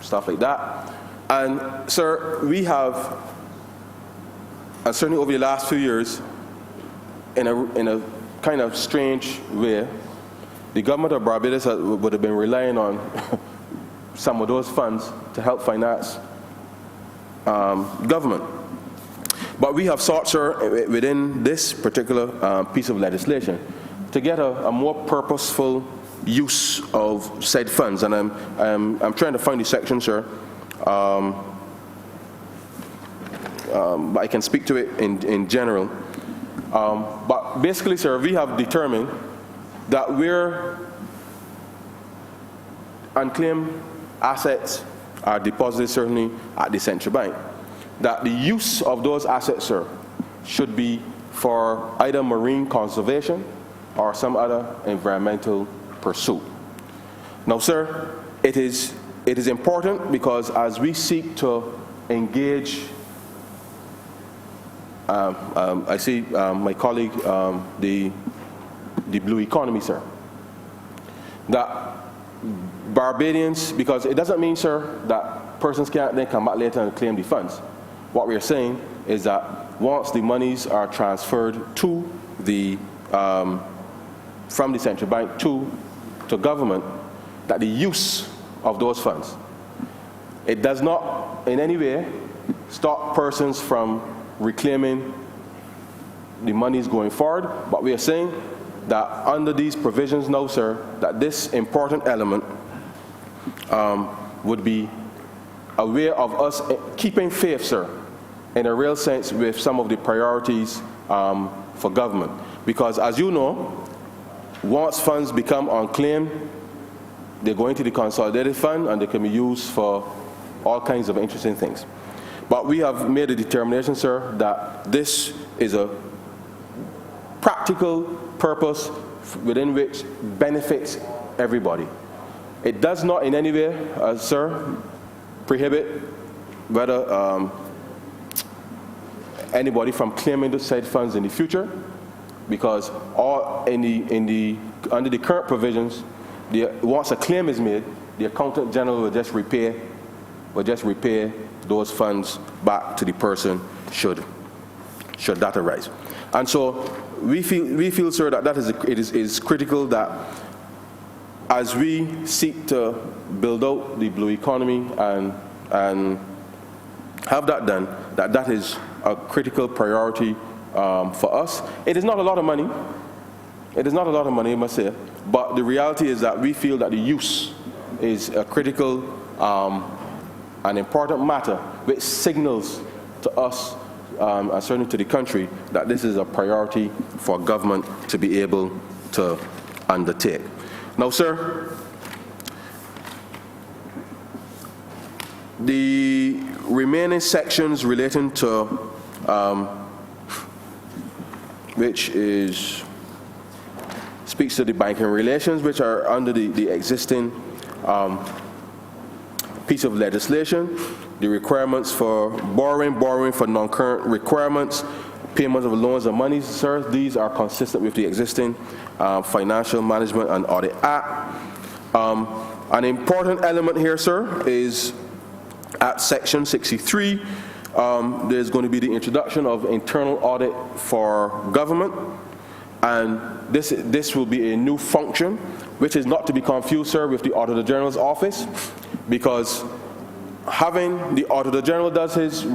stuff like that. And, sir, we have, and certainly over the last few years, in a kind of strange way, the government of Barbados would have been relying on some of those funds to help finance government. But we have sought, sir, within this particular piece of legislation, to get a more purposeful use of said funds. And I'm trying to find the section, sir. But I can speak to it in general. But basically, sir, we have determined that where unclaimed assets are deposited, certainly at the central bank, that the use of those assets, sir, should be for either marine conservation or some other environmental pursuit. Now, sir, it is important because as we seek to engage, I see my colleague, the blue economy, sir, that Barbadians, because it doesn't mean, sir, that persons can't then come back later and claim the funds. What we are saying is that once the monies are transferred to the from the central bank to government, that the use of those funds, it does not in any way stop persons from reclaiming the monies going forward. But we are saying that under these provisions now, sir, that this important element would be a way of us keeping faith, sir, in a real sense with some of the priorities for government. Because as you know, once funds become unclaimed, they go into the consolidated fund and they can be used for all kinds of interesting things. But we have made a determination, sir, that this is a practical purpose within which benefits everybody. It does not in any way, sir, prohibit whether anybody from claiming the said funds in the future, because all under the current provisions, once a claim is made, the accountant general will just repay those funds back to the person should that arise. And so we feel, sir, that it is critical that as we seek to build out the blue economy and have that done, that is a critical priority for us. It is not a lot of money. It is not a lot of money, I must say. But the reality is that we feel that the use is a critical and important matter, which signals to us and certainly to the country that this is a priority for government to be able to undertake. Now, sir, the remaining sections relating to which speaks to the banking relations, which are under the existing piece of legislation, the requirements for borrowing for non-current requirements, payments of loans and monies, sir, these are consistent with the existing Financial Management and Audit Act. An important element here, sir, is at section 63, there's going to be the introduction of internal audit for government, and this will be a new function, which is not to be confused, sir, with the Auditor General's office, because having the Auditor General does his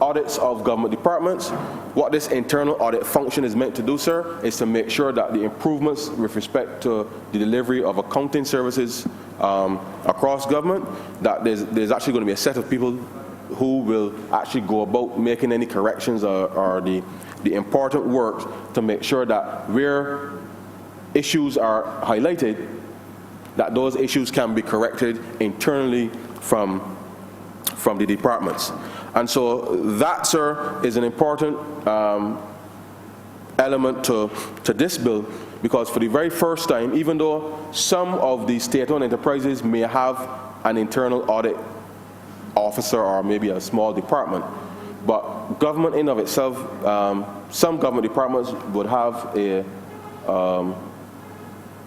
audits of government departments, what this internal audit function is meant to do, sir, is to make sure that the improvements with respect to the delivery of accounting services across government, that there's actually going to be a set of people who will actually go about making any corrections or the important work to make sure that where issues are highlighted, that those issues can be corrected internally from the departments. And so that, sir, is an important element to this bill, because for the very first time, even though some of the state-owned enterprises may have an internal audit officer or maybe a small department, but government in of itself, some government departments would have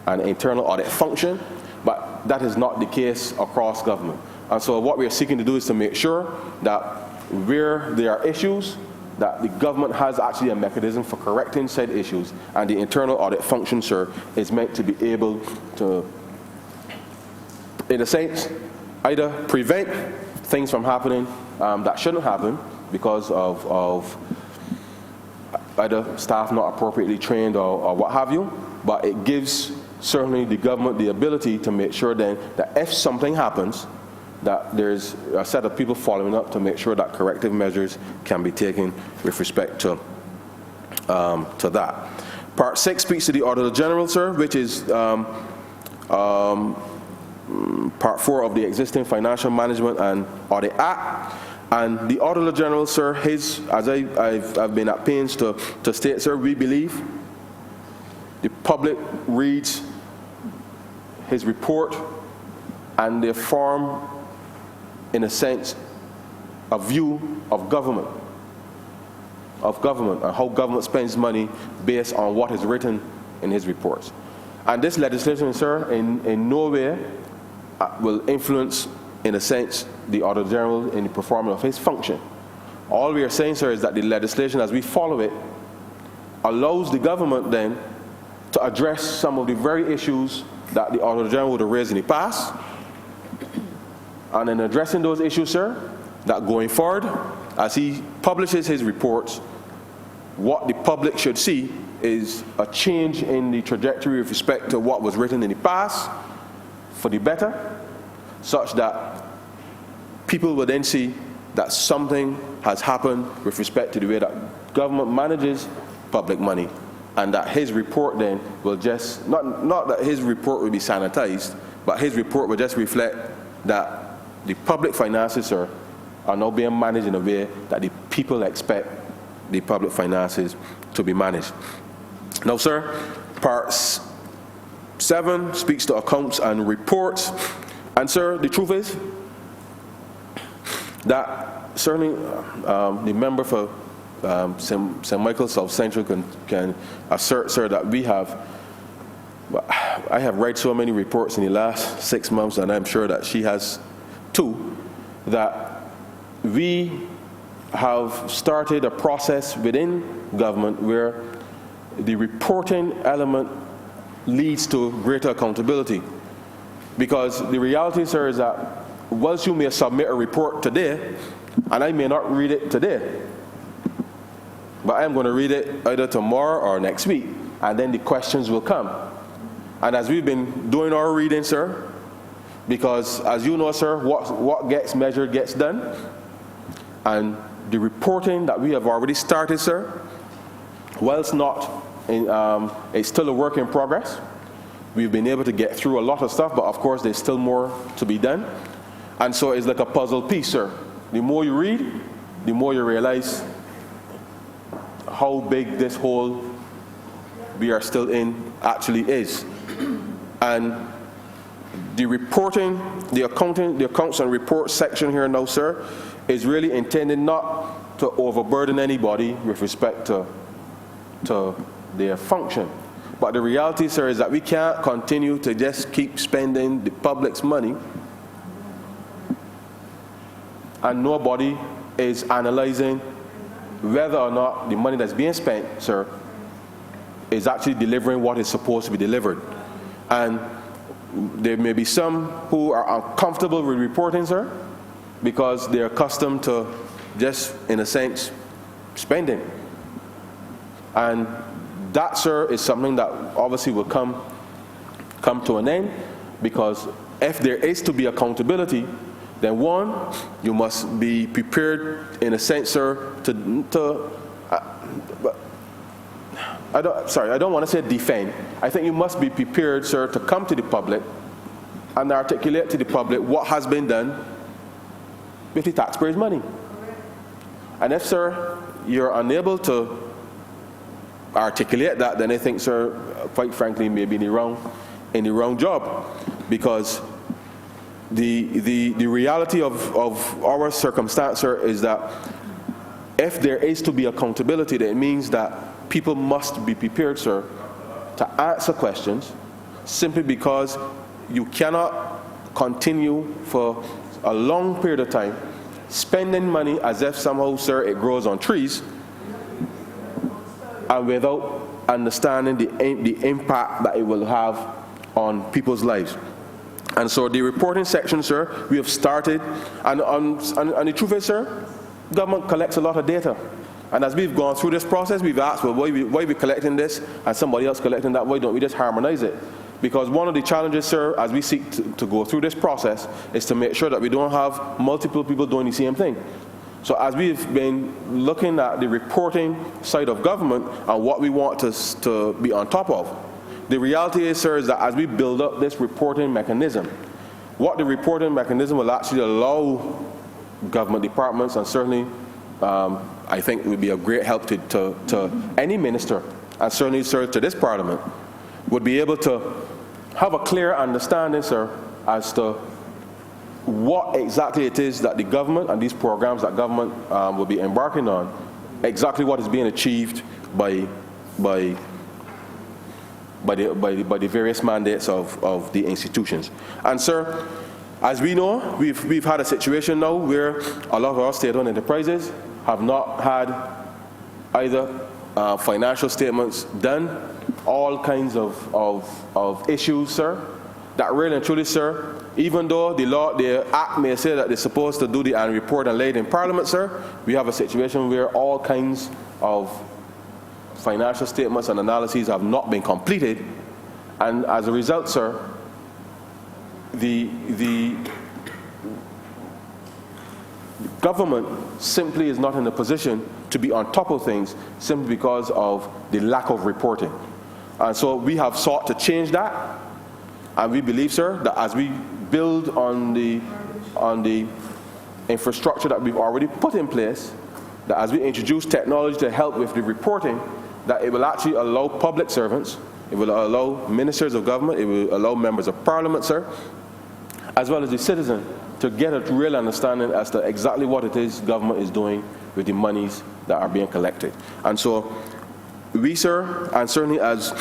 an internal audit function, but that is not the case across government. And so what we are seeking to do is to make sure that where there are issues, that the government has actually a mechanism for correcting said issues, and the internal audit function, sir, is meant to be able to, in a sense, either prevent things from happening that shouldn't happen because of either staff not appropriately trained or what have you, but it gives certainly the government the ability to make sure then that if something happens, that there's a set of people following up to make sure that corrective measures can be taken with respect to that. Part 6 speaks to the Auditor General, sir, which is Part 4 of the existing Financial Management and Audit Act. And the Auditor General, sir, as I've been at pains to state, sir, we believe the public reads his report and they form, in a sense, a view of government and how government spends money based on what is written in his reports. And this legislation, sir, in no way will influence, in a sense, the Auditor General in the performance of his function. All we are saying, sir, is that the legislation, as we follow it, allows the government then to address some of the very issues that the Auditor General would have raised in the past. And in addressing those issues, sir, that going forward, as he publishes his reports, what the public should see is a change in the trajectory with respect to what was written in the past for the better, such that people will then see that something has happened with respect to the way that government manages public money, and that his report then will just, not that his report will be sanitized, but his report will just reflect that the public finances, sir, are now being managed in a way that the people expect the public finances to be managed. Now, sir, Part 7 speaks to accounts and reports. And, sir, the truth is that certainly the member for St. Michael South Central can assert, sir, that I have read so many reports in the last 6 months, and I'm sure that she has too, that we have started a process within government where the reporting element leads to greater accountability. Because the reality, sir, is that once you may submit a report today, and I may not read it today, but I'm going to read it either tomorrow or next week, and then the questions will come. And as we've been doing our reading, sir, because as you know, sir, what gets measured gets done, and the reporting that we have already started, sir, whilst it's still a work in progress. We've been able to get through a lot of stuff, but of course there's still more to be done. And so it's like a puzzle piece, sir. The more you read, the more you realize how big this hole we are still in actually is. And the reporting, the accounts and reports section here now, sir, is really intended not to overburden anybody with respect to their function. But the reality, sir, is that we can't continue to just keep spending the public's money and nobody is analyzing whether or not the money that's being spent, sir, is actually delivering what is supposed to be delivered. And there may be some who are uncomfortable with reporting, sir, because they're accustomed to just, in a sense, spending. And that, sir, is something that obviously will come to an end, because if there is to be accountability, then one, you must be prepared, in a sense, sir, I don't want to say defend. I think you must be prepared, sir, to come to the public and articulate to the public what has been done with the taxpayers' money. And if, sir, you're unable to articulate that, then I think, sir, quite frankly, maybe in the wrong job, because the reality of our circumstance, sir, is that if there is to be accountability, then it means that people must be prepared, sir, to answer questions, simply because you cannot continue for a long period of time spending money as if somehow, sir, it grows on trees, and without understanding the impact that it will have on people's lives. And so the reporting section, sir, we have started, and the truth is, sir, government collects a lot of data. And as we've gone through this process, we've asked, well, why are we collecting this and somebody else collecting that? Why don't we just harmonize it? Because one of the challenges, sir, as we seek to go through this process, is to make sure that we don't have multiple people doing the same thing. So as we've been looking at the reporting side of government and what we want to be on top of, the reality is, sir, is that as we build up this reporting mechanism, what the reporting mechanism will actually allow government departments, and certainly I think it would be a great help to any minister, and certainly, sir, to this Parliament, would be able to have a clear understanding, sir, as to what exactly it is that the government and these programs that government will be embarking on, exactly what is being achieved by the various mandates of the institutions. And, sir, as we know, we've had a situation now where a lot of our state-owned enterprises have not had either financial statements done, all kinds of issues, sir, that really and truly, sir, even though the Act may say that they're supposed to do the annual report and lay it in Parliament, sir, we have a situation where all kinds of financial statements and analyses have not been completed, and as a result, sir, the government simply is not in a position to be on top of things simply because of the lack of reporting. And so we have sought to change that, and we believe, sir, that as we build on the infrastructure that we've already put in place, that as we introduce technology to help with the reporting, that it will actually allow public servants, it will allow ministers of government, it will allow members of Parliament, sir, as well as the citizen, to get a real understanding as to exactly what it is government is doing with the monies that are being collected. And so we, sir, and certainly as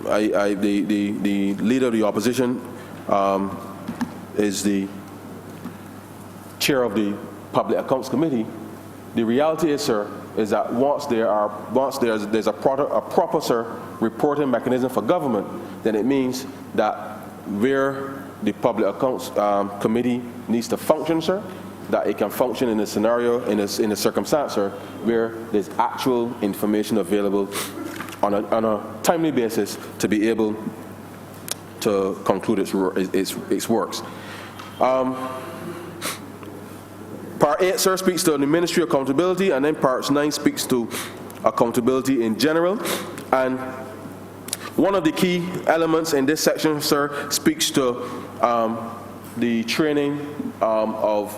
the leader of the opposition is the chair of the Public Accounts Committee, the reality is, sir, is that once there's a proper, sir, reporting mechanism for government, then it means that where the Public Accounts Committee needs to function, sir, that it can function in a scenario, in a circumstance, sir, where there's actual information available on a timely basis to be able to conclude its works. Part 8, sir, speaks to the Ministry of Accountability, and then Part 9 speaks to accountability in general. And one of the key elements in this section, sir, speaks to the training of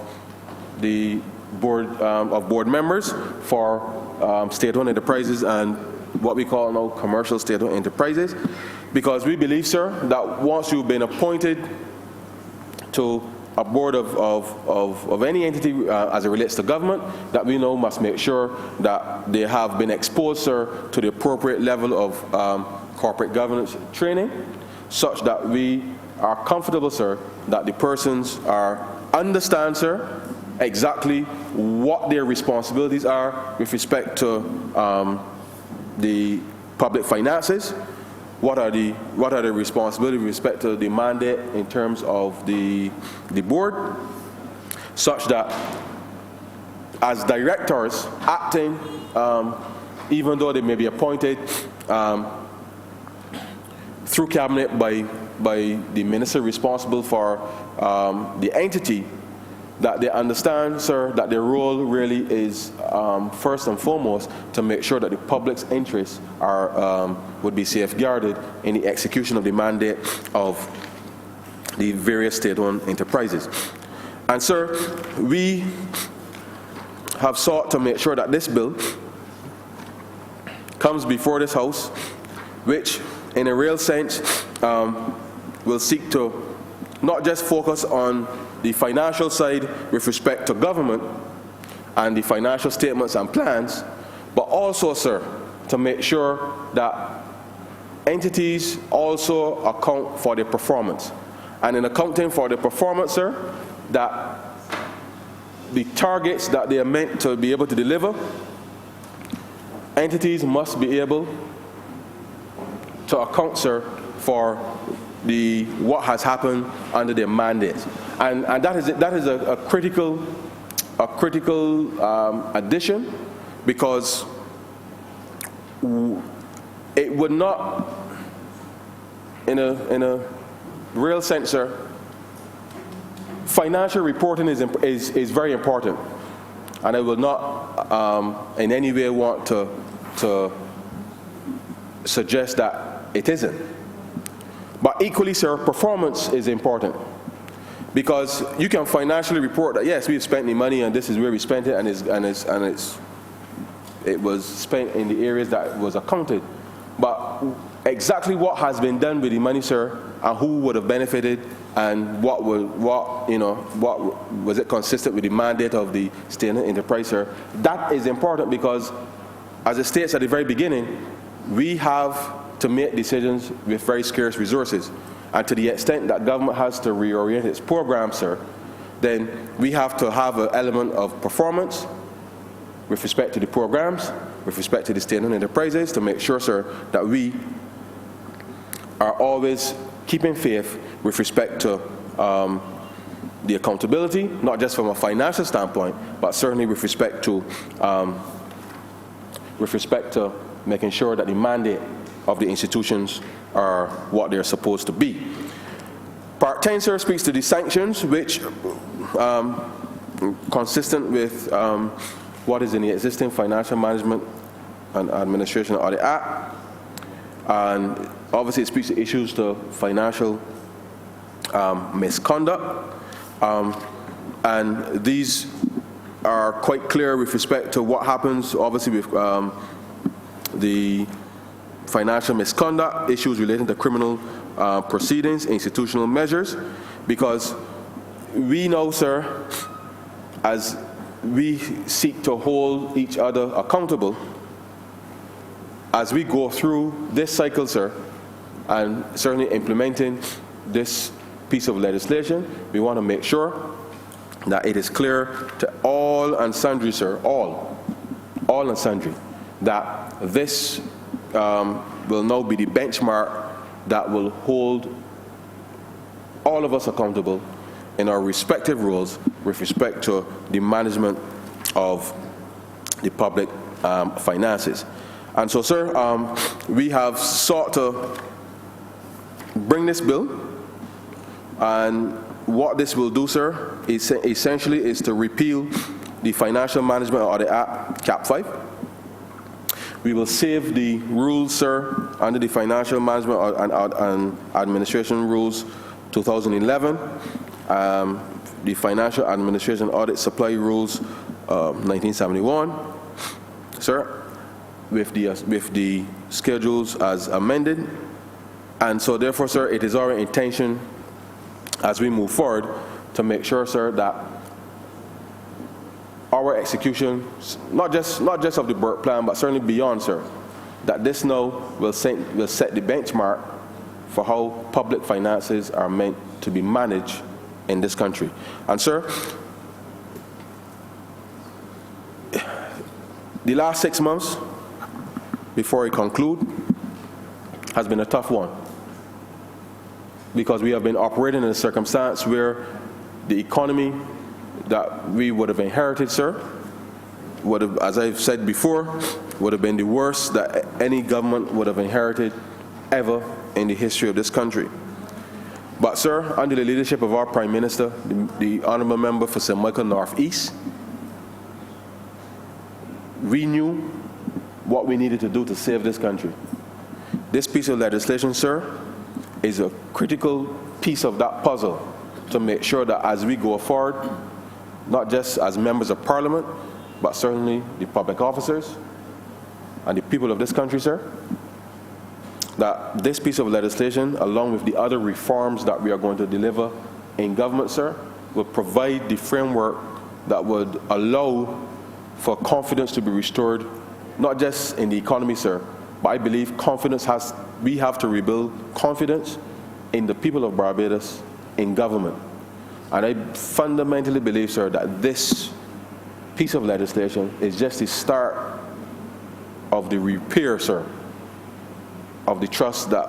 the board members for state-owned enterprises and what we call now commercial state-owned enterprises, because we believe, sir, that once you've been appointed to a board of any entity as it relates to government, that we know must make sure that they have been exposed, sir, to the appropriate level of corporate governance training, such that we are comfortable, sir, that the persons understand, sir, exactly what their responsibilities are with respect to the public finances, what are the responsibilities with respect to the mandate in terms of the board, such that as directors acting, even though they may be appointed through cabinet by the minister responsible for the entity, that they understand, sir, that their role really is first and foremost to make sure that the public's interests would be safeguarded in the execution of the mandate of the various state-owned enterprises. And sir, we have sought to make sure that this bill comes before this House, which in a real sense will seek to not just focus on the financial side with respect to government and the financial statements and plans, but also, sir, to make sure that entities also account for their performance. And in accounting for the performance, sir, that the targets that they are meant to be able to deliver, entities must be able to account, sir, for what has happened under their mandates. And that is a critical addition, because it would not, in a real sense, sir, financial reporting is very important, and I will not in any way want to suggest that it isn't. But equally, sir, performance is important, because you can financially report that yes, we've spent the money and this is where we spent it, and it was spent in the areas that was accounted. But exactly what has been done with the money, sir, and who would have benefited, and what was it consistent with the mandate of the state-owned enterprise, sir? That is important, because, as it states at the very beginning, we have to make decisions with very scarce resources. And to the extent that government has to reorient its program, sir, then we have to have an element of performance with respect to the programs, with respect to the state-owned enterprises, to make sure, sir, that we are always keeping faith with respect to the accountability, not just from a financial standpoint, but certainly with respect to making sure that the mandate of the institutions are what they're supposed to be. Part 10, sir, speaks to the sanctions, which consistent with what is in the existing Financial Management and Administration Audit Act, and obviously it speaks to issues to financial misconduct, and these are quite clear with respect to what happens, obviously, with the financial misconduct, issues relating to criminal proceedings, institutional measures, because we know, sir, as we seek to hold each other accountable, as we go through this cycle, sir, and certainly implementing this piece of legislation, we want to make sure that it is clear to all and sundry, sir, all and sundry, that this will now be the benchmark that will hold all of us accountable in our respective roles with respect to the management of the public finances. And so, sir, we have sought to bring this bill, and what this will do, sir, is essentially is to repeal the Financial Management Audit Act, Cap 5. We will save the rules, sir, under the Financial Management and Administration Rules 2011, the Financial Administration Audit Supply Rules 1971, sir, with the schedules as amended. And so therefore, sir, it is our intention as we move forward to make sure, sir, that our execution, not just of the Burke plan, but certainly beyond, sir, that this now will set the benchmark for how public finances are meant to be managed in this country. And sir, the last 6 months, before I conclude, has been a tough one, because we have been operating in a circumstance where the economy that we would have inherited, sir, would have, as I've said before, would have been the worst that any government would have inherited ever in the history of this country. But sir, under the leadership of our Prime Minister, the Honourable Member for St. Michael North East, we knew what we needed to do to save this country. This piece of legislation, sir, is a critical piece of that puzzle to make sure that as we go forward, not just as members of Parliament, but certainly the public officers and the people of this country, sir, that this piece of legislation, along with the other reforms that we are going to deliver in government, sir, will provide the framework that would allow for confidence to be restored, not just in the economy, sir, but I believe we have to rebuild confidence in the people of Barbados, in government. And I fundamentally believe, sir, that this piece of legislation is just the start of the repair, sir, of the trust that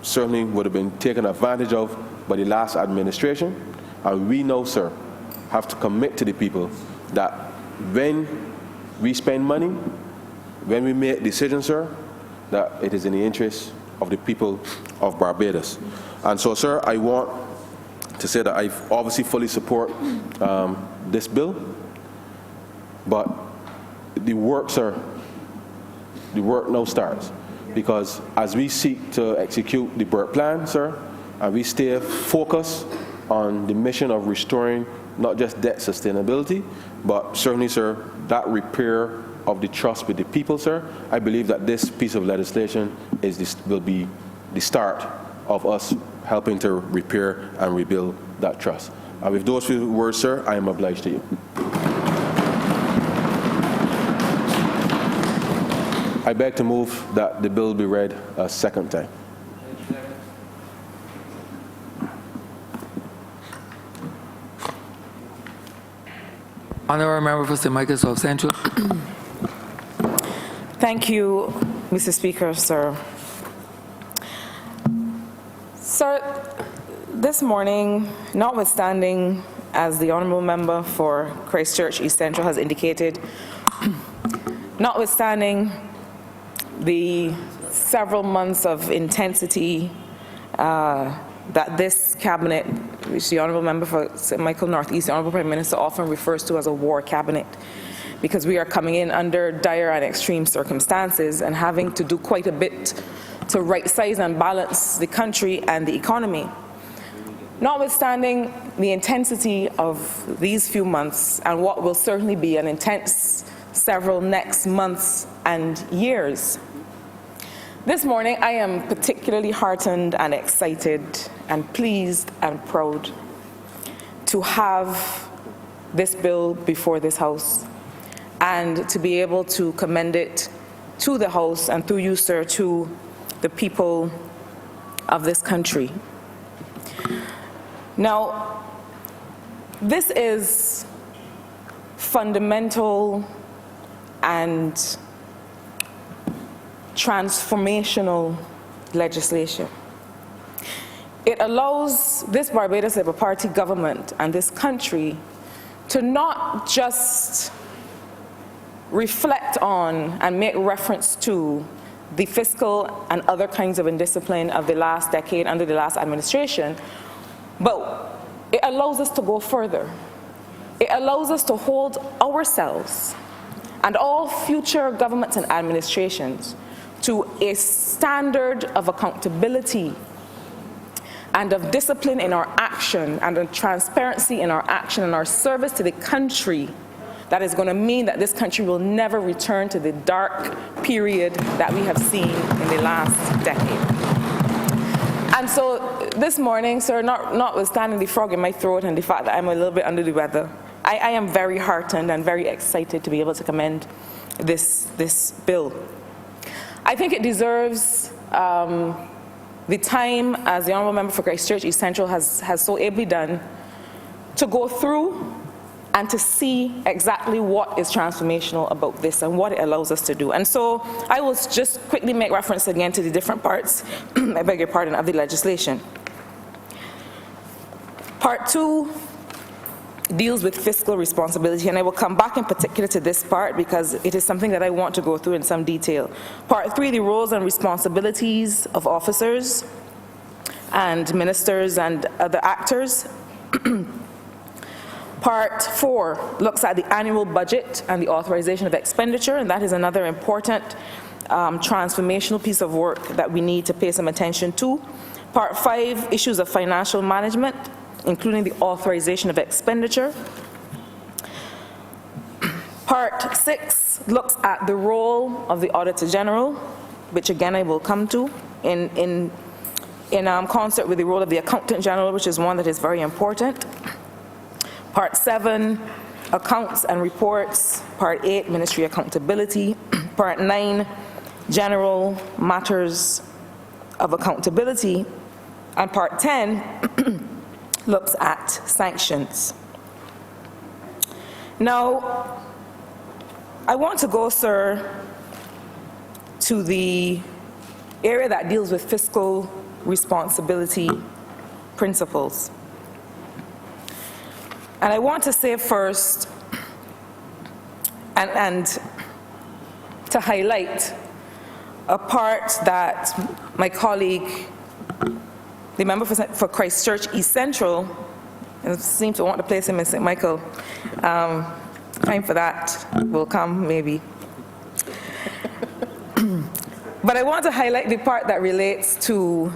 certainly would have been taken advantage of by the last administration. And we know, sir, have to commit to the people that when we spend money, when we make decisions, sir, that it is in the interest of the people of Barbados. And so, sir, I want to say that I obviously fully support this bill, but the work, sir, the work now starts. Because as we seek to execute the Burt Plan, sir, and we stay focused on the mission of restoring not just debt sustainability, but certainly, sir, that repair of the trust with the people, sir, I believe that this piece of legislation will be the start of us helping to repair and rebuild that trust. And with those few words, sir, I am obliged to you. I beg to move that the bill be read a second time. Honourable Member for St. Michael South Central. Thank you, Mr. Speaker, sir. Sir, this morning, notwithstanding, as the Honourable Member for Christchurch East Central has indicated, notwithstanding the several months of intensity that this cabinet, which the Honourable Member for St. Michael North East, the Honourable Prime Minister, often refers to as a war cabinet, because we are coming in under dire and extreme circumstances and having to do quite a bit to right-size and balance the country and the economy. Notwithstanding the intensity of these few months and what will certainly be an intense several next months and years, this morning I am particularly heartened and excited and pleased and proud to have this bill before this House and to be able to commend it to the House and through you, sir, to the people of this country. Now, this is fundamental and transformational legislation. It allows this Barbados Labour Party government and this country to not just reflect on and make reference to the fiscal and other kinds of indiscipline of the last decade under the last administration, but it allows us to go further. It allows us to hold ourselves and all future governments and administrations to a standard of accountability and of discipline in our action and of transparency in our action and our service to the country that is going to mean that this country will never return to the dark period that we have seen in the last decade. And so this morning, sir, notwithstanding the frog in my throat and the fact that I'm a little bit under the weather, I am very heartened and very excited to be able to commend this bill. I think it deserves the time, as the Honourable Member for Christchurch East Central has so ably done, to go through and to see exactly what is transformational about this and what it allows us to do. And so I will just quickly make reference again to the different parts, I beg your pardon, of the legislation. Part 2 deals with fiscal responsibility, and I will come back in particular to this part because it is something that I want to go through in some detail. Part 3, the roles and responsibilities of officers and ministers and other actors. Part 4 looks at the annual budget and the authorization of expenditure, and that is another important transformational piece of work that we need to pay some attention to. Part 5, issues of financial management, including the authorization of expenditure. Part 6 looks at the role of the Auditor General, which again I will come to in concert with the role of the Accountant General, which is one that is very important. Part 7, accounts and reports. Part 8, ministry accountability. Part 9, general matters of accountability. And Part 10 looks at sanctions. Now, I want to go, sir, to the area that deals with fiscal responsibility principles. And I want to say first, and to highlight a part that my colleague, the member for Christchurch East Central, and seems to want to place him in St. Michael. Time for that will come, maybe. But I want to highlight the part that relates to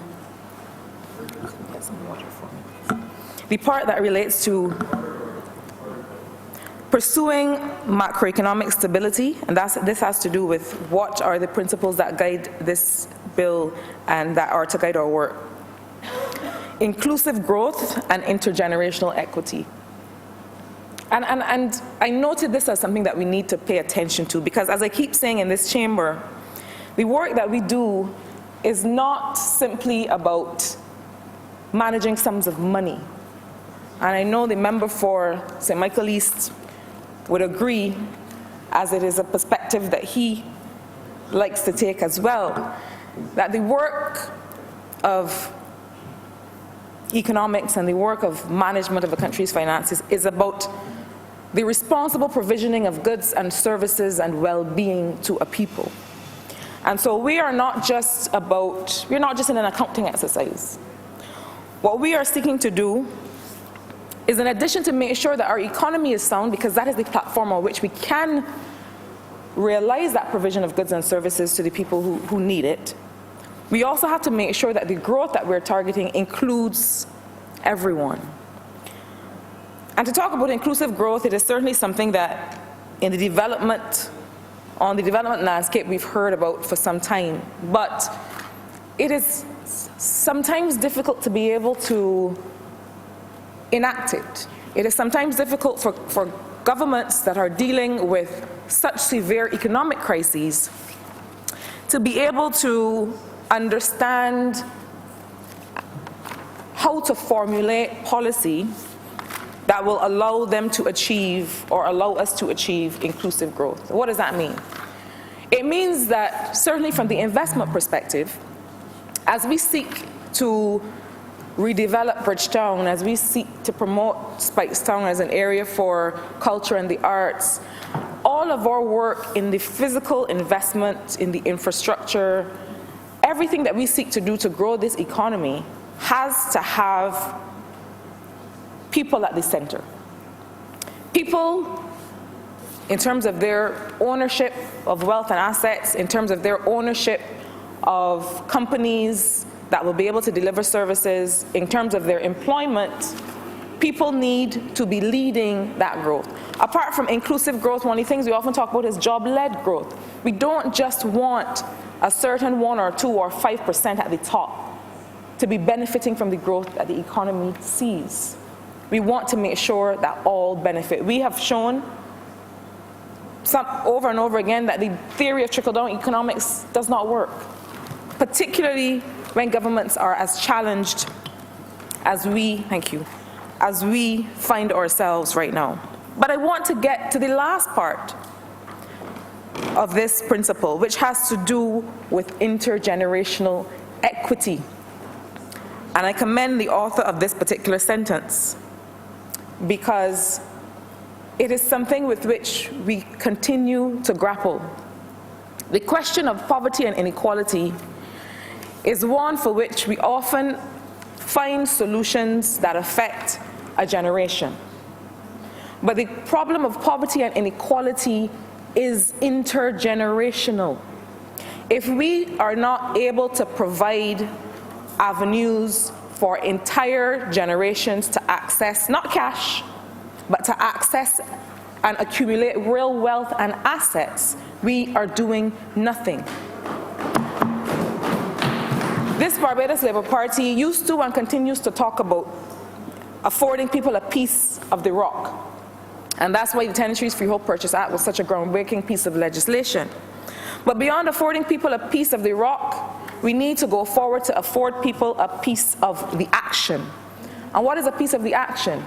pursuing macroeconomic stability, and this has to do with what are the principles that guide this bill and that are to guide our work. Inclusive growth and intergenerational equity. And I noted this as something that we need to pay attention to, because as I keep saying in this chamber, the work that we do is not simply about managing sums of money. And I know the member for St. Michael East would agree, as it is a perspective that he likes to take as well, that the work of economics and the work of management of a country's finances is about the responsible provisioning of goods and services and well-being to a people. And so we're not just in an accounting exercise. What we are seeking to do is, in addition to make sure that our economy is sound, because that is the platform on which we can realize that provision of goods and services to the people who need it, we also have to make sure that the growth that we're targeting includes everyone. And to talk about inclusive growth, it is certainly something that on the development landscape we've heard about for some time, but it is sometimes difficult to be able to enact it. It is sometimes difficult for governments that are dealing with such severe economic crises to be able to understand how to formulate policy that will allow them to achieve, or allow us to achieve, inclusive growth. What does that mean? It means that, certainly from the investment perspective, as we seek to redevelop Bridgetown, as we seek to promote Spikestown as an area for culture and the arts, all of our work in the physical investment, in the infrastructure, everything that we seek to do to grow this economy has to have people at the center. People in terms of their ownership of wealth and assets, in terms of their ownership of companies that will be able to deliver services, in terms of their employment. People need to be leading that growth. Apart from inclusive growth, one of the things we often talk about is job-led growth. We don't just want a certain 1 or 2 or 5% at the top to be benefiting from the growth that the economy sees. We want to make sure that all benefit. We have shown over and over again that the theory of trickle-down economics does not work, particularly when governments are as challenged as we find ourselves right now. But I want to get to the last part of this principle, which has to do with intergenerational equity. And I commend the author of this particular sentence because it is something with which we continue to grapple. The question of poverty and inequality is one for which we often find solutions that affect a generation. But the problem of poverty and inequality is intergenerational. If we are not able to provide avenues for entire generations to access, not cash, but to access and accumulate real wealth and assets, we are doing nothing. This Barbados Labour Party used to and continues to talk about affording people a piece of the rock. And that's why the Tenantries Freehold Purchase Act was such a groundbreaking piece of legislation. But beyond affording people a piece of the rock, we need to go forward to afford people a piece of the action. And what is a piece of the action?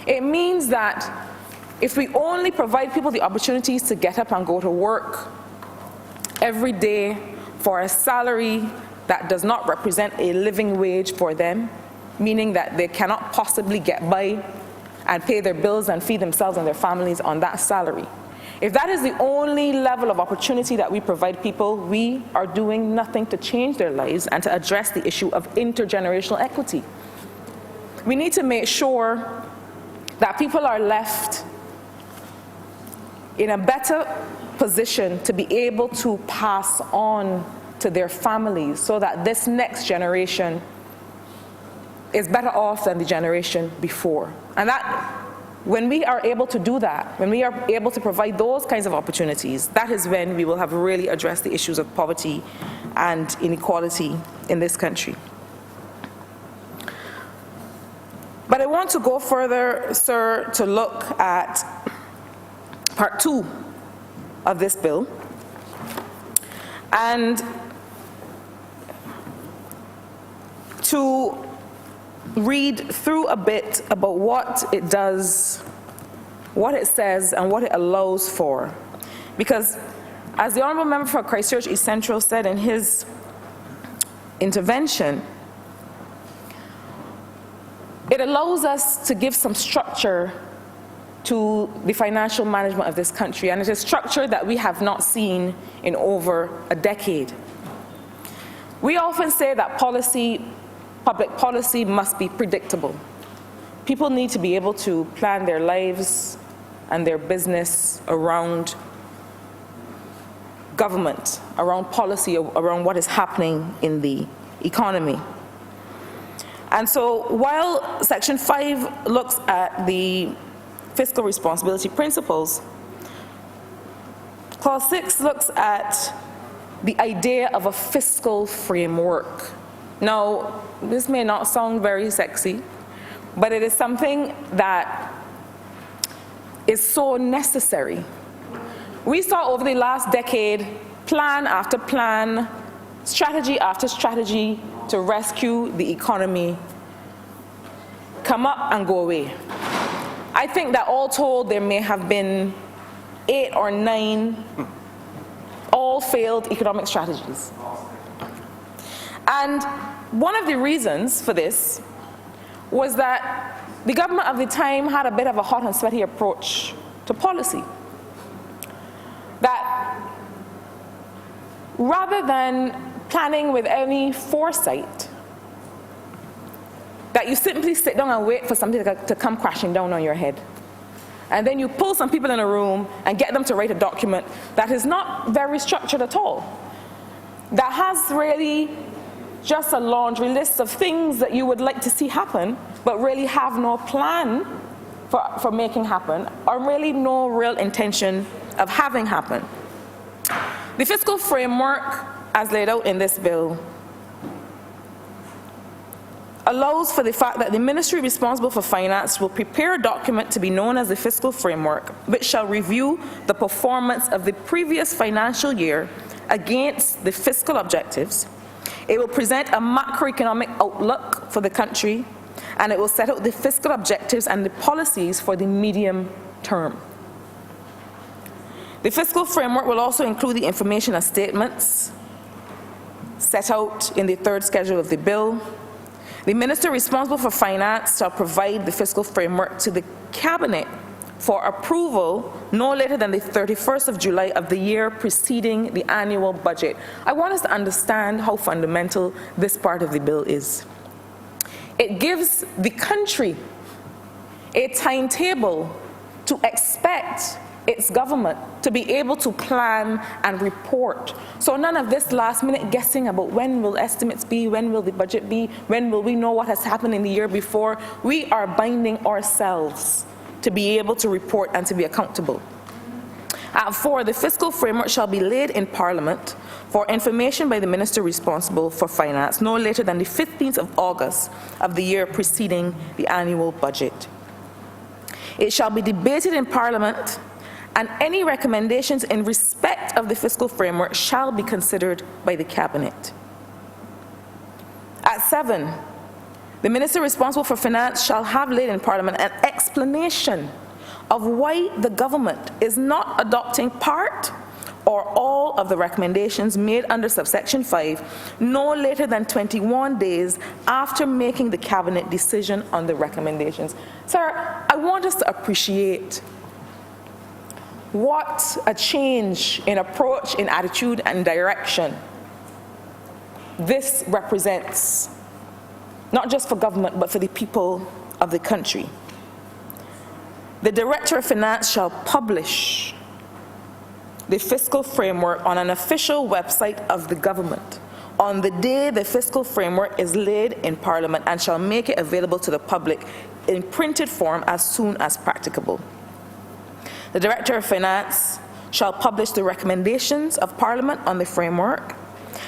It means that if we only provide people the opportunities to get up and go to work every day for a salary that does not represent a living wage for them, meaning that they cannot possibly get by and pay their bills and feed themselves and their families on that salary. If that is the only level of opportunity that we provide people, we are doing nothing to change their lives and to address the issue of intergenerational equity. We need to make sure that people are left in a better position to be able to pass on to their families so that this next generation is better off than the generation before. And that, when we are able to do that, when we are able to provide those kinds of opportunities, that is when we will have really addressed the issues of poverty and inequality in this country. But I want to go further, sir, to look at part 2 of this bill and to read through a bit about what it does, what it says, and what it allows for. Because as the Honourable Member for Christchurch East Central said in his intervention, it allows us to give some structure to the financial management of this country, and it is structure that we have not seen in over a decade. We often say that public policy must be predictable. People need to be able to plan their lives and their business around government, around policy, around what is happening in the economy. And so while Section 5 looks at the fiscal responsibility principles, Clause 6 looks at the idea of a fiscal framework. Now, this may not sound very sexy, but it is something that is so necessary. We saw over the last decade plan after plan, strategy after strategy to rescue the economy come up and go away. I think that all told there may have been 8 or 9 all failed economic strategies. And one of the reasons for this was that the government of the time had a bit of a hot and sweaty approach to policy. That rather than planning with any foresight, that you simply sit down and wait for something to come crashing down on your head. And then you pull some people in a room and get them to write a document that is not very structured at all, that has really just a laundry list of things that you would like to see happen, but really have no plan for making happen, or really no real intention of having happen. The fiscal framework, as laid out in this bill, allows for the fact that the ministry responsible for finance will prepare a document to be known as the fiscal framework, which shall review the performance of the previous financial year against the fiscal objectives It will present a macroeconomic outlook for the country, and it will set out the fiscal objectives and the policies for the medium term. The fiscal framework will also include the information and statements set out in the third schedule of the bill. The minister responsible for finance shall provide the fiscal framework to the cabinet for approval no later than the 31st of July of the year preceding the annual budget. I want us to understand how fundamental this part of the bill is. It gives the country a timetable to expect its government to be able to plan and report. So none of this last-minute guessing about when will estimates be, when will the budget be, when will we know what has happened in the year before. We are binding ourselves to be able to report and to be accountable. 4, the fiscal framework shall be laid in Parliament for information by the minister responsible for finance no later than the 15th of August of the year preceding the annual budget. It shall be debated in Parliament, and any recommendations in respect of the fiscal framework shall be considered by the Cabinet. 7, the minister responsible for finance shall have laid in Parliament an explanation of why the government is not adopting part or all of the recommendations made under subsection 5 no later than 21 days after making the cabinet decision on the recommendations. Sir, I want us to appreciate what a change in approach, in attitude and direction this represents, not just for government, but for the people of the country. The Director of Finance shall publish the fiscal framework on an official website of the government on the day the fiscal framework is laid in Parliament, and shall make it available to the public in printed form as soon as practicable. The Director of Finance shall publish the recommendations of Parliament on the framework,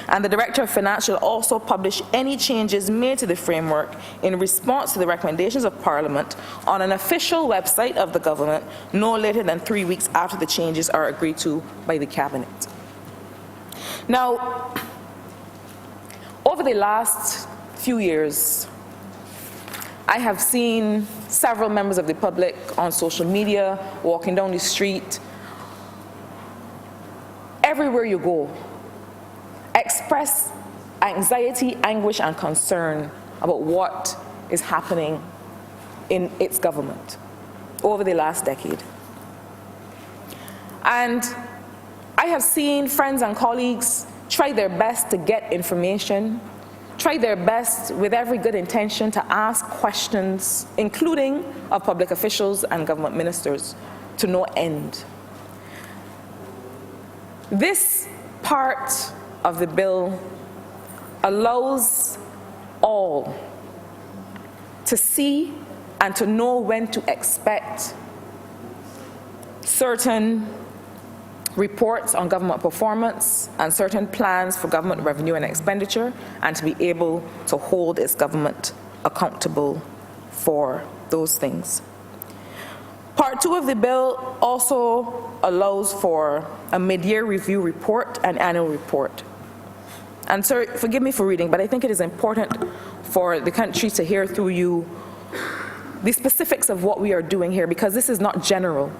and the Director of Finance shall also publish any changes made to the framework in response to the recommendations of Parliament on an official website of the government no later than 3 weeks after the changes are agreed to by the Cabinet. Now, over the last few years, I have seen several members of the public on social media, walking down the street, everywhere you go, express anxiety, anguish, and concern about what is happening in its government over the last decade. And I have seen friends and colleagues try their best to get information, try their best with every good intention to ask questions, including of public officials and government ministers, to no end. This part of the bill allows all to see and to know when to expect certain reports on government performance and certain plans for government revenue and expenditure, and to be able to hold its government accountable for those things. Part 2 of the bill also allows for a mid-year review report and annual report. And sir, forgive me for reading, but I think it is important for the country to hear through you the specifics of what we are doing here, because this is not general.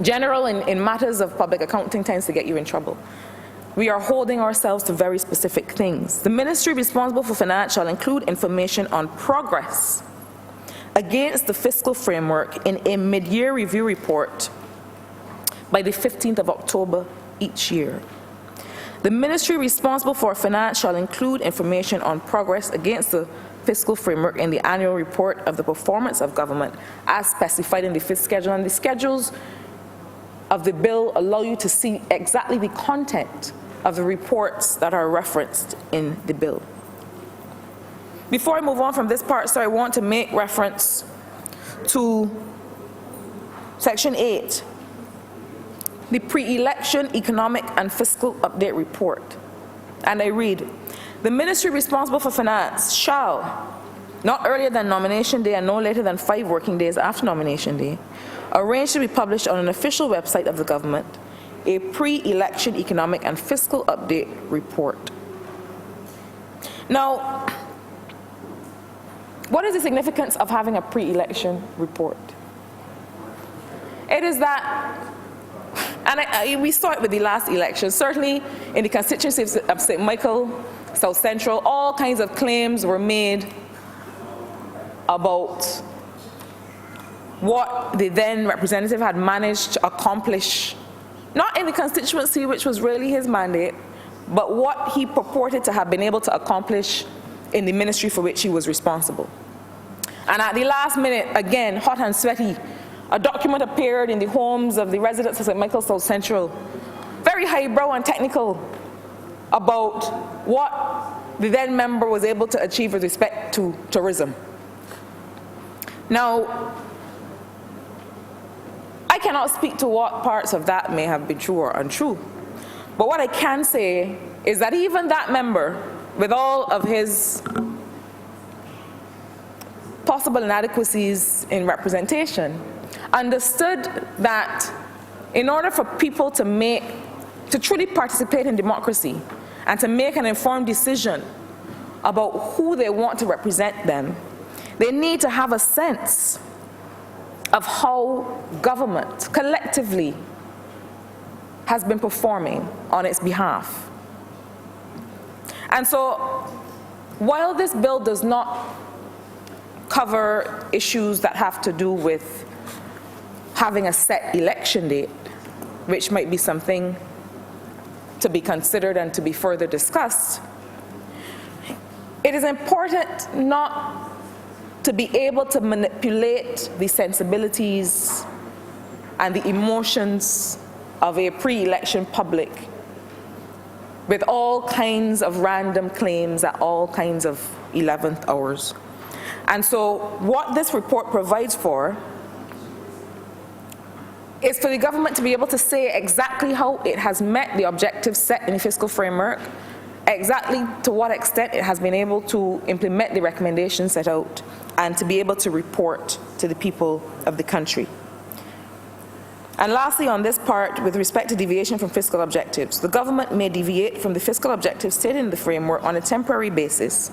General in matters of public accounting tends to get you in trouble. We are holding ourselves to very specific things. The ministry responsible for finance shall include information on progress against the fiscal framework in a mid-year review report by the 15th of October each year. The ministry responsible for finance shall include information on progress against the fiscal framework in the annual report of the performance of government as specified in the fifth schedule, and the schedules of the bill allow you to see exactly the content of the reports that are referenced in the bill. Before I move on from this part, sir, I want to make reference to Section 8, the pre-election economic and fiscal update report. And I read, the ministry responsible for finance shall, not earlier than nomination day and no later than 5 working days after nomination day, arrange to be published on an official website of the government a pre-election economic and fiscal update report. Now, what is the significance of having a pre-election report? It is that, and we start with the last election, certainly in the constituency of St. Michael, South Central, all kinds of claims were made about what the then representative had managed to accomplish, not in the constituency, which was really his mandate, but what he purported to have been able to accomplish in the ministry for which he was responsible. And at the last minute, again, hot and sweaty, a document appeared in the homes of the residents of St. Michael South Central, very highbrow and technical, about what the then member was able to achieve with respect to tourism. Now, I cannot speak to what parts of that may have been true or untrue, but what I can say is that even that member, with all of his possible inadequacies in representation, understood that in order for people to truly participate in democracy and to make an informed decision about who they want to represent them, they need to have a sense of how government collectively has been performing on its behalf. And so, while this bill does not cover issues that have to do with having a set election date, which might be something to be considered and to be further discussed, it is important not to be able to manipulate the sensibilities and the emotions of a pre-election public with all kinds of random claims at all kinds of 11th hours. And so what this report provides for is for the government to be able to say exactly how it has met the objectives set in the fiscal framework, exactly to what extent it has been able to implement the recommendations set out, and to be able to report to the people of the country. And lastly, on this part, with respect to deviation from fiscal objectives, the government may deviate from the fiscal objectives stated in the framework on a temporary basis,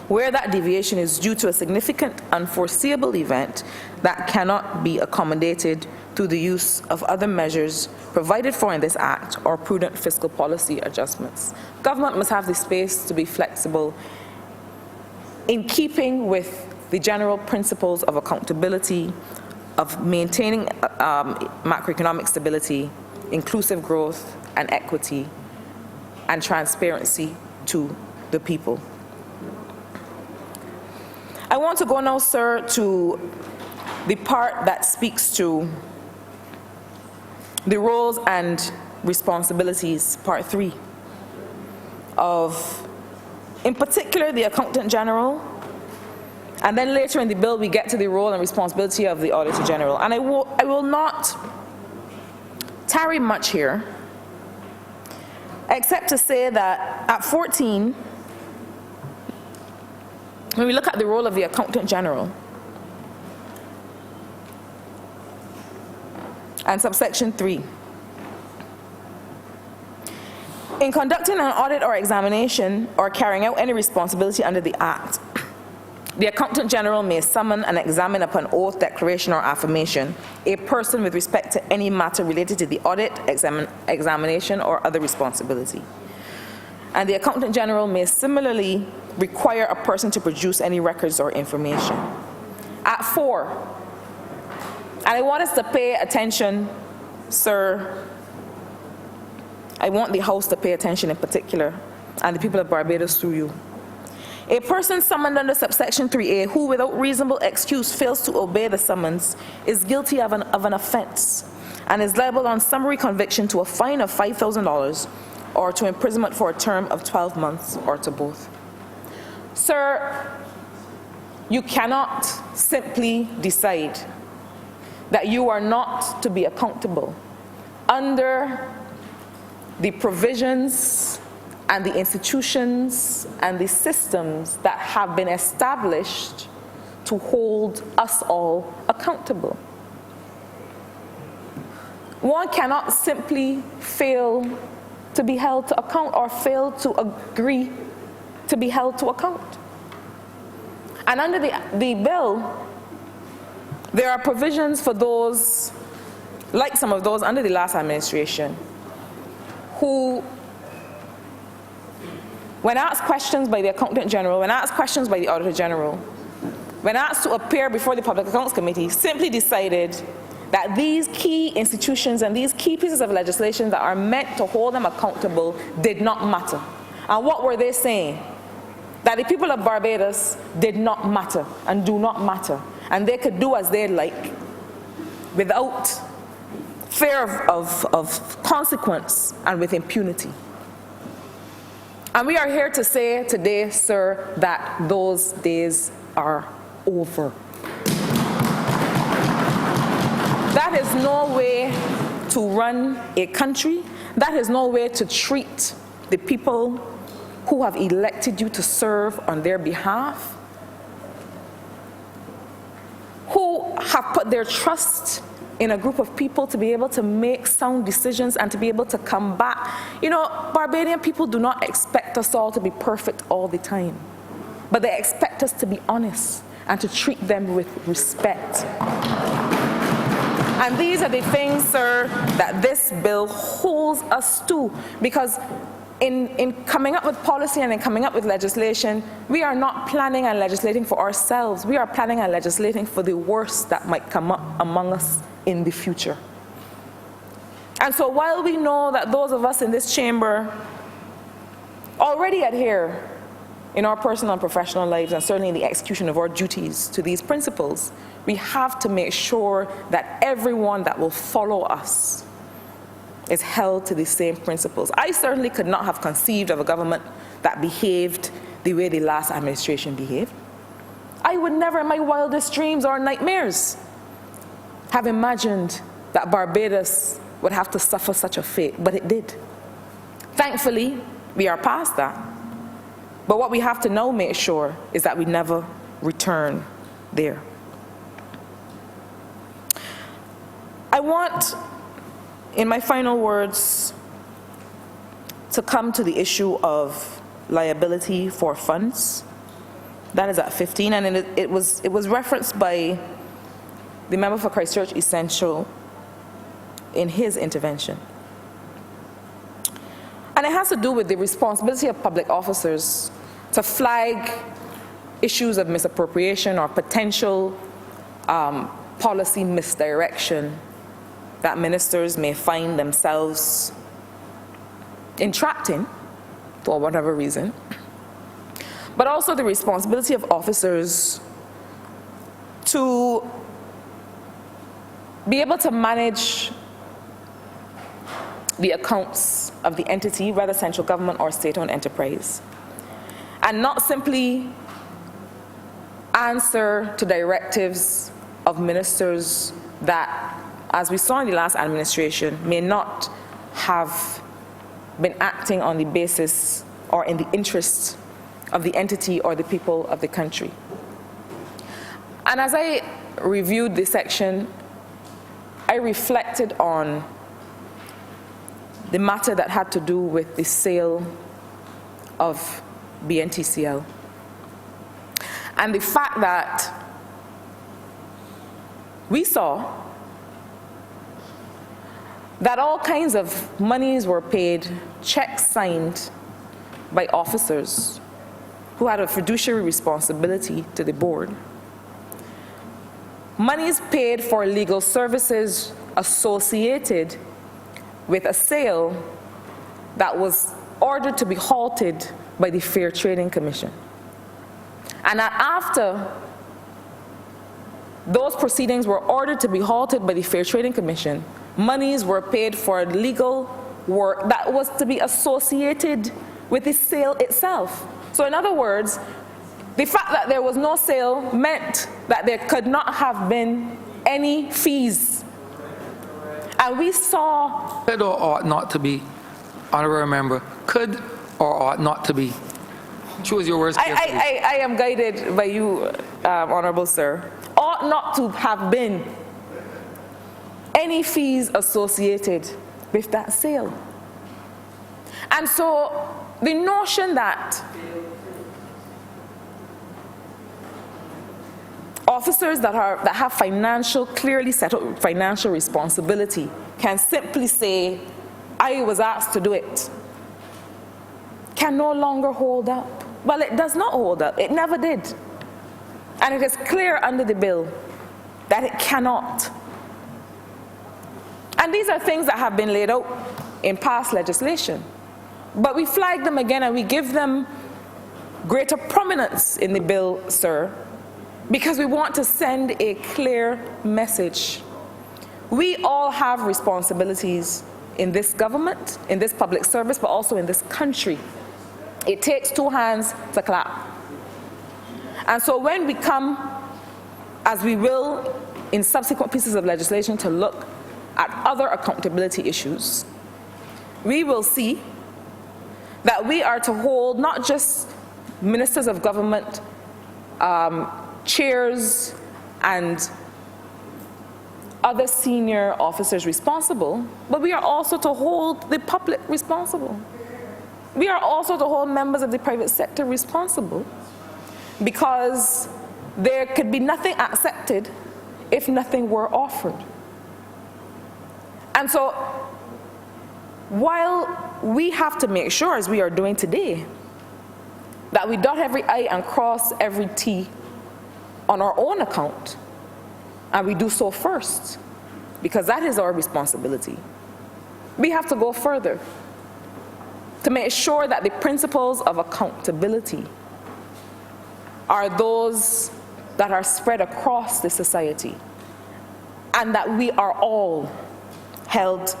where that deviation is due to a significant unforeseeable event that cannot be accommodated through the use of other measures provided for in this Act or prudent fiscal policy adjustments. Government must have the space to be flexible in keeping with the general principles of accountability, of maintaining macroeconomic stability, inclusive growth and equity, and transparency to the people. I want to go now, sir, to the part that speaks to the roles and responsibilities, part 3, of, in particular, the Accountant General, and then later in the bill we get to the role and responsibility of the Auditor General. And I will not tarry much here, except to say that at 14, when we look at the role of the Accountant General, and subsection 3, in conducting an audit or examination or carrying out any responsibility under the Act, the Accountant General may summon and examine upon oath, declaration, or affirmation a person with respect to any matter related to the audit, examination, or other responsibility. And the Accountant General may similarly require a person to produce any records or information. At 4, and I want us to pay attention, sir, I want the House to pay attention in particular, and the people of Barbados through you. A person summoned under subsection 3A who without reasonable excuse fails to obey the summons is guilty of an offense and is liable on summary conviction to a fine of $5,000 or to imprisonment for a term of 12 months or to both. Sir, you cannot simply decide that you are not to be accountable under the provisions and the institutions and the systems that have been established to hold us all accountable. One cannot simply fail to be held to account or fail to agree to be held to account. And under the bill, there are provisions for those, like some of those under the last administration, who, when asked questions by the Accountant General, when asked questions by the Auditor General, when asked to appear before the Public Accounts Committee, simply decided that these key institutions and these key pieces of legislation that are meant to hold them accountable did not matter. And what were they saying? That the people of Barbados did not matter and do not matter, and they could do as they like without fear of consequence and with impunity. And we are here to say today, sir, that those days are over. That is no way to run a country. That is no way to treat the people who have elected you to serve on their behalf, who have put their trust in a group of people to be able to make sound decisions and to be able to come back. You know, Barbadian people do not expect us all to be perfect all the time, but they expect us to be honest and to treat them with respect. And these are the things, sir, that this bill holds us to, because in coming up with policy and in coming up with legislation, we are not planning and legislating for ourselves. We are planning and legislating for the worst that might come up among us in the future. And so while we know that those of us in this chamber already adhere in our personal and professional lives, and certainly in the execution of our duties to these principles, we have to make sure that everyone that will follow us is held to the same principles. I certainly could not have conceived of a government that behaved the way the last administration behaved. I would never in my wildest dreams or nightmares have imagined that Barbados would have to suffer such a fate, but it did. Thankfully, we are past that. But what we have to now make sure is that we never return there. I want, in my final words, to come to the issue of liability for funds. That is at 15, and it was referenced by the member for Christchurch Essential in his intervention. And it has to do with the responsibility of public officers to flag issues of misappropriation or potential policy misdirection that ministers may find themselves entrapped in for whatever reason, but also the responsibility of officers to be able to manage the accounts of the entity, whether central government or state-owned enterprise, and not simply answer to directives of ministers that, as we saw in the last administration, may not have been acting on the basis or in the interests of the entity or the people of the country. And as I reviewed this section, I reflected on the matter that had to do with the sale of BNTCL, and the fact that we saw that all kinds of monies were paid, checks signed by officers who had a fiduciary responsibility to the board, monies paid for legal services associated with a sale that was ordered to be halted by the Fair Trading Commission. And that after those proceedings were ordered to be halted by the Fair Trading Commission, monies were paid for legal work that was to be associated with the sale itself. So in other words, the fact that there was no sale meant that there could not have been any fees. And we saw... Could or ought not to be, honourable member, could or ought not to be. Choose your words carefully. I am guided by you, Honourable Sir. Ought not to have been any fees associated with that sale. And so the notion that Officers that have clearly set out financial responsibility can simply say, I was asked to do it, can no longer hold up. Well, it does not hold up. It never did. And it is clear under the bill that it cannot. And these are things that have been laid out in past legislation. But we flag them again and we give them greater prominence in the bill, sir, because we want to send a clear message. We all have responsibilities in this government, in this public service, but also in this country. It takes two hands to clap. And so when we come, as we will in subsequent pieces of legislation, to look at other accountability issues, we will see that we are to hold not just ministers of government, chairs, and other senior officers responsible, but we are also to hold the public responsible. We are also to hold members of the private sector responsible, because there could be nothing accepted if nothing were offered. And so, while we have to make sure, as we are doing today, that we dot every I and cross every T on our own account, and we do so first, because that is our responsibility, we have to go further to make sure that the principles of accountability are those that are spread across the society, and that we are all held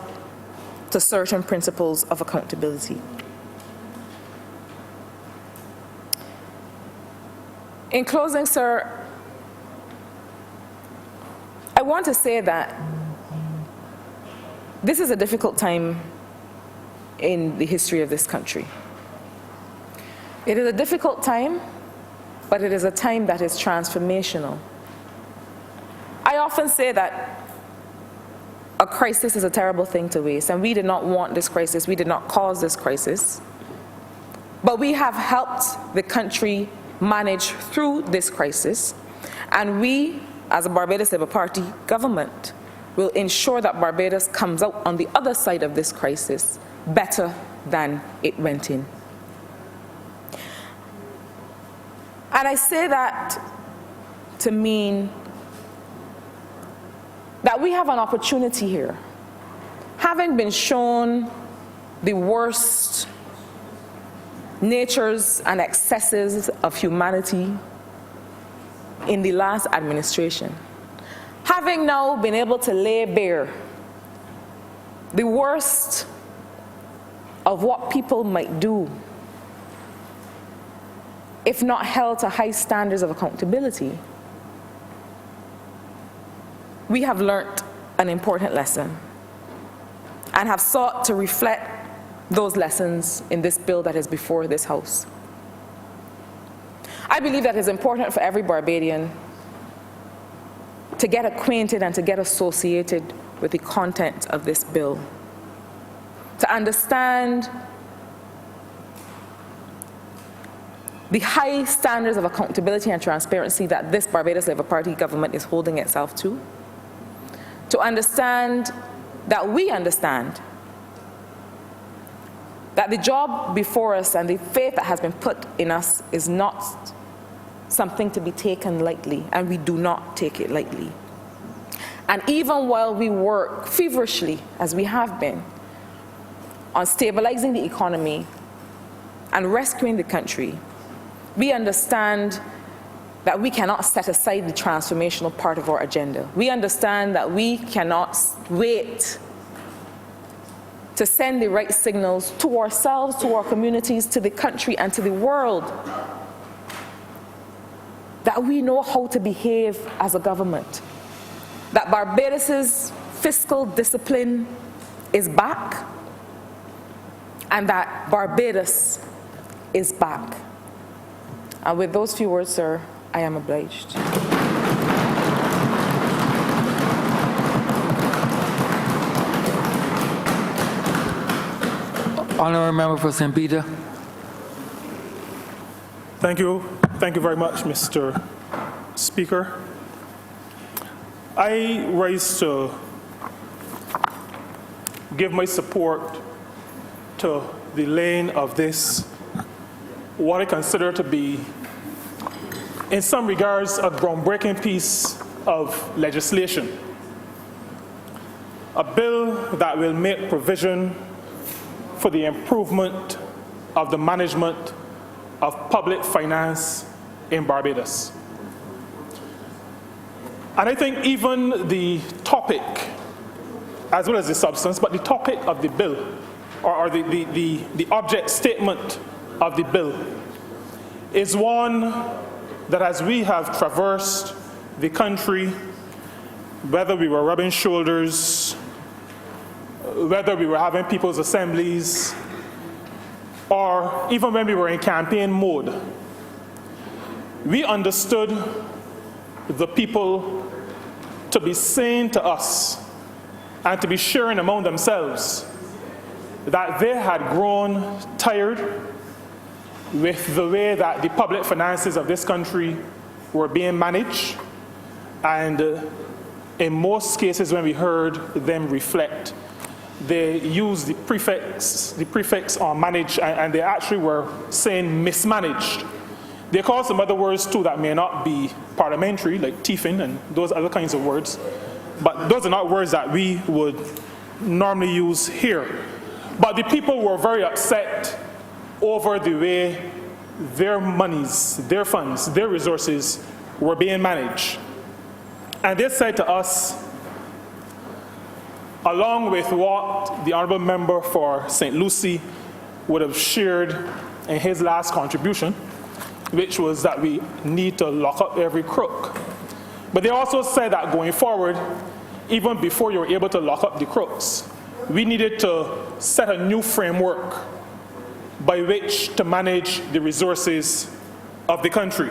to certain principles of accountability. In closing, sir, I want to say that this is a difficult time in the history of this country. It is a difficult time, but it is a time that is transformational. I often say that a crisis is a terrible thing to waste, and we did not want this crisis, we did not cause this crisis, but we have helped the country manage through this crisis, and we, as a Barbados Labour Party government, will ensure that Barbados comes out on the other side of this crisis better than it went in. And I say that to mean that we have an opportunity here, having been shown the worst natures and excesses of humanity in the last administration, having now been able to lay bare the worst of what people might do if not held to high standards of accountability, we have learnt an important lesson and have sought to reflect those lessons in this bill that is before this House. I believe that it's important for every Barbadian to get acquainted and to get associated with the content of this bill, to understand the high standards of accountability and transparency that this Barbados Labour Party government is holding itself to understand that we understand that the job before us and the faith that has been put in us is not something to be taken lightly, and we do not take it lightly. And even while we work feverishly, as we have been, on stabilizing the economy and rescuing the country, we understand that we cannot set aside the transformational part of our agenda. We understand that we cannot wait to send the right signals to ourselves, to our communities, to the country, and to the world, that we know how to behave as a government, that Barbados's fiscal discipline is back, and that Barbados is back. And with those few words, sir, I am obliged. Honourable Member for St. Peter. Thank you. Thank you very much, Mr. Speaker. I rise to give my support to the laying of this, what I consider to be, in some regards, a groundbreaking piece of legislation. A bill that will make provision for the improvement of the management of public finance in Barbados. And I think even the topic, as well as the substance, but the topic of the bill, or the object statement of the bill, is one that as we have traversed the country, whether we were rubbing shoulders, whether we were having people's assemblies, or even when we were in campaign mode, we understood the people to be saying to us and to be sharing among themselves that they had grown tired with the way that the public finances of this country were being managed, and in most cases when we heard them reflect, they used the prefix on manage, and they actually were saying mismanaged. They call some other words too that may not be parliamentary, like tiefing and those other kinds of words, but those are not words that we would normally use here. But the people were very upset over the way their monies, their funds, their resources were being managed. And they said to us, along with what the Honourable Member for St. Lucie would have shared in his last contribution, which was that we need to lock up every crook. But they also said that going forward, even before you were able to lock up the crooks, we needed to set a new framework by which to manage the resources of the country.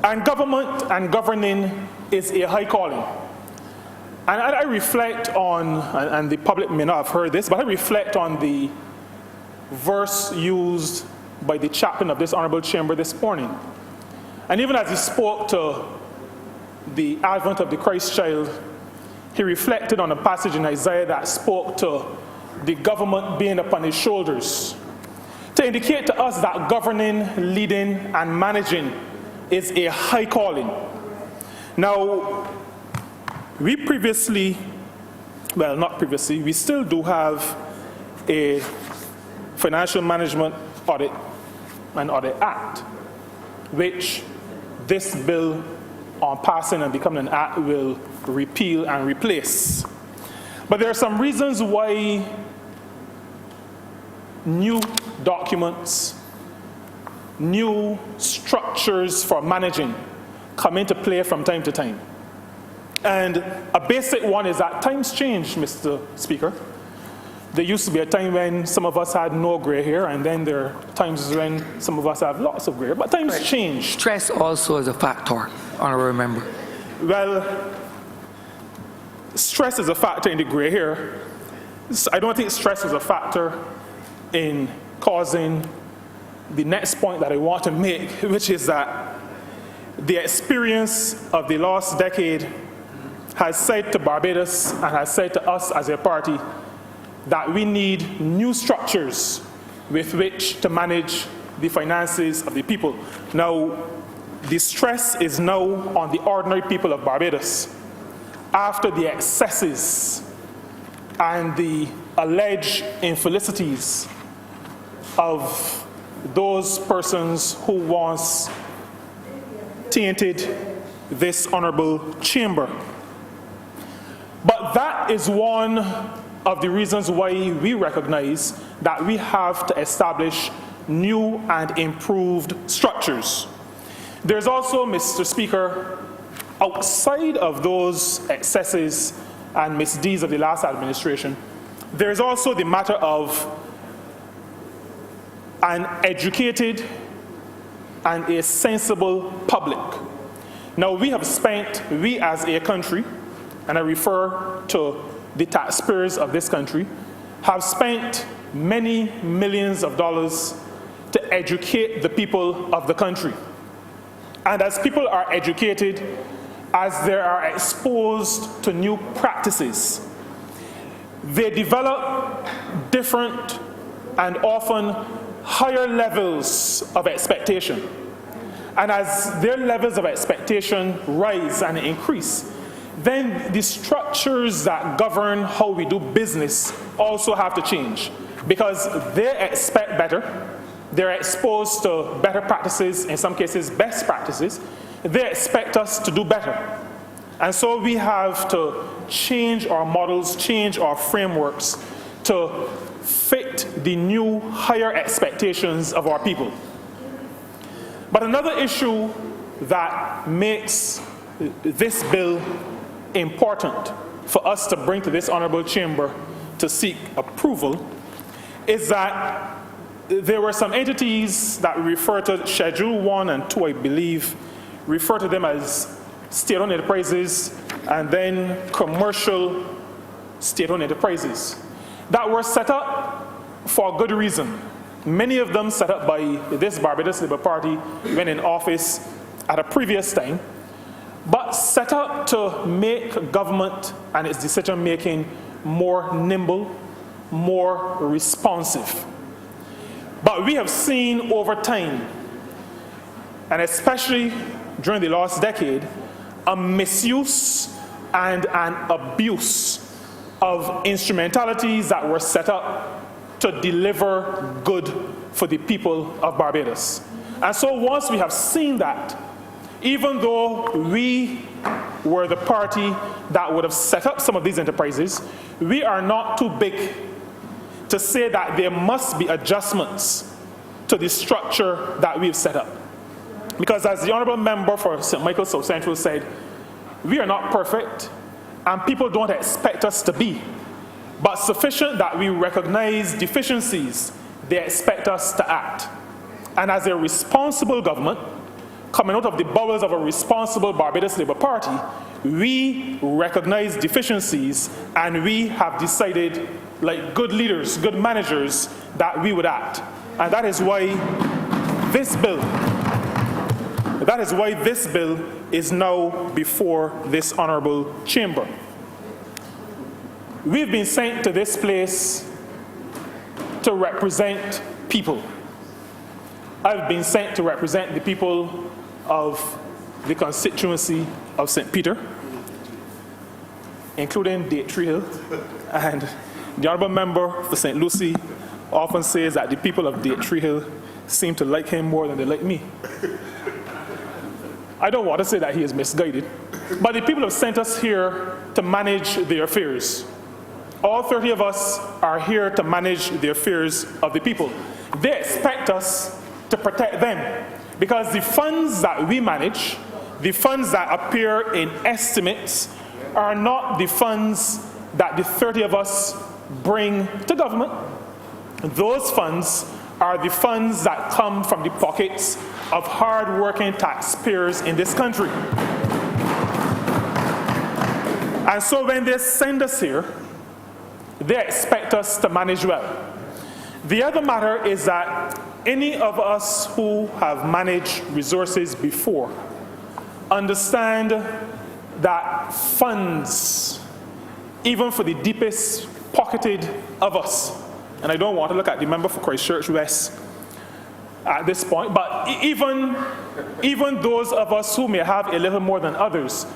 And government and governing is a high calling. And I reflect on, and the public may not have heard this, but I reflect on the verse used by the chaplain of this Honourable Chamber this morning. And even as he spoke to the advent of the Christ child, he reflected on a passage in Isaiah that spoke to the government being upon his shoulders, to indicate to us that governing, leading, and managing is a high calling. Now, we previously, well, not previously, we still do have a Financial Management Audit and Audit Act, which this bill on passing and becoming an act will repeal and replace. But there are some reasons why new documents, new structures for managing come into play from time to time. And a basic one is that times change, Mr. Speaker. There used to be a time when some of us had no gray hair, and then there are times when some of us have lots of gray hair, but times change. Stress also is a factor, Honourable Member. Well, stress is a factor in the gray hair. I don't think stress is a factor in causing the next point that I want to make, which is that the experience of the last decade has said to Barbados and has said to us as a party that we need new structures with which to manage the finances of the people. Now, the stress is now on the ordinary people of Barbados after the excesses and the alleged infelicities of those persons who once tainted this honourable chamber. But that is one of the reasons why we recognize that we have to establish new and improved structures. There's also, Mr. Speaker, outside of those excesses and misdeeds of the last administration, there's also the matter of an educated and a sensible public. Now, we as a country, and I refer to the taxpayers of this country, have spent many millions of dollars to educate the people of the country. And as people are educated as they are exposed to new practices, they develop different and often higher levels of expectation. And as their levels of expectation rise and increase, then the structures that govern how we do business also have to change, because they expect better, they're exposed to better practices, in some cases best practices, they expect us to do better. And so we have to change our models, change our frameworks to fit the new higher expectations of our people. But another issue that makes this bill important for us to bring to this Honourable Chamber to seek approval is that there were some entities that refer to Schedule 1 and 2, I believe, refer to them as state-owned enterprises and then commercial state-owned enterprises that were set up for good reason. Many of them set up by this Barbados Labour Party when in office at a previous time, but set up to make government and its decision-making more nimble, more responsive. But we have seen over time, and especially during the last decade, a misuse and an abuse of instrumentalities that were set up to deliver good for the people of Barbados. And so once we have seen that, even though we were the party that would have set up some of these enterprises, we are not too big to say that there must be adjustments to the structure that we've set up. Because as the Honourable Member for St. Michael South Central said, we are not perfect and people don't expect us to be, but sufficient that we recognize deficiencies, they expect us to act. And as a responsible government, coming out of the bowels of a responsible Barbados Labour Party, we recognize deficiencies and we have decided, like good leaders, good managers, that we would act. And that is why this bill is now before this Honourable Chamber. We've been sent to this place to represent people. I've been sent to represent the people of the constituency of St. Peter, including Tree Hill, and the Honourable Member for St. Lucie often says that the people of Tree Hill seem to like him more than they like me. I don't want to say that he is misguided, but the people have sent us here to manage their affairs. All 30 of us are here to manage the affairs of the people. They expect us to protect them, because the funds that we manage, the funds that appear in estimates, are not the funds that the 30 of us bring to government. Those funds are the funds that come from the pockets of hard-working taxpayers in this country. And so when they send us here, they expect us to manage well. The other matter is that any of us who have managed resources before understand that funds, even for the deepest pocketed of us, and I don't want to look at the member for Christchurch West at this point, but even those of us who may have a little more than others,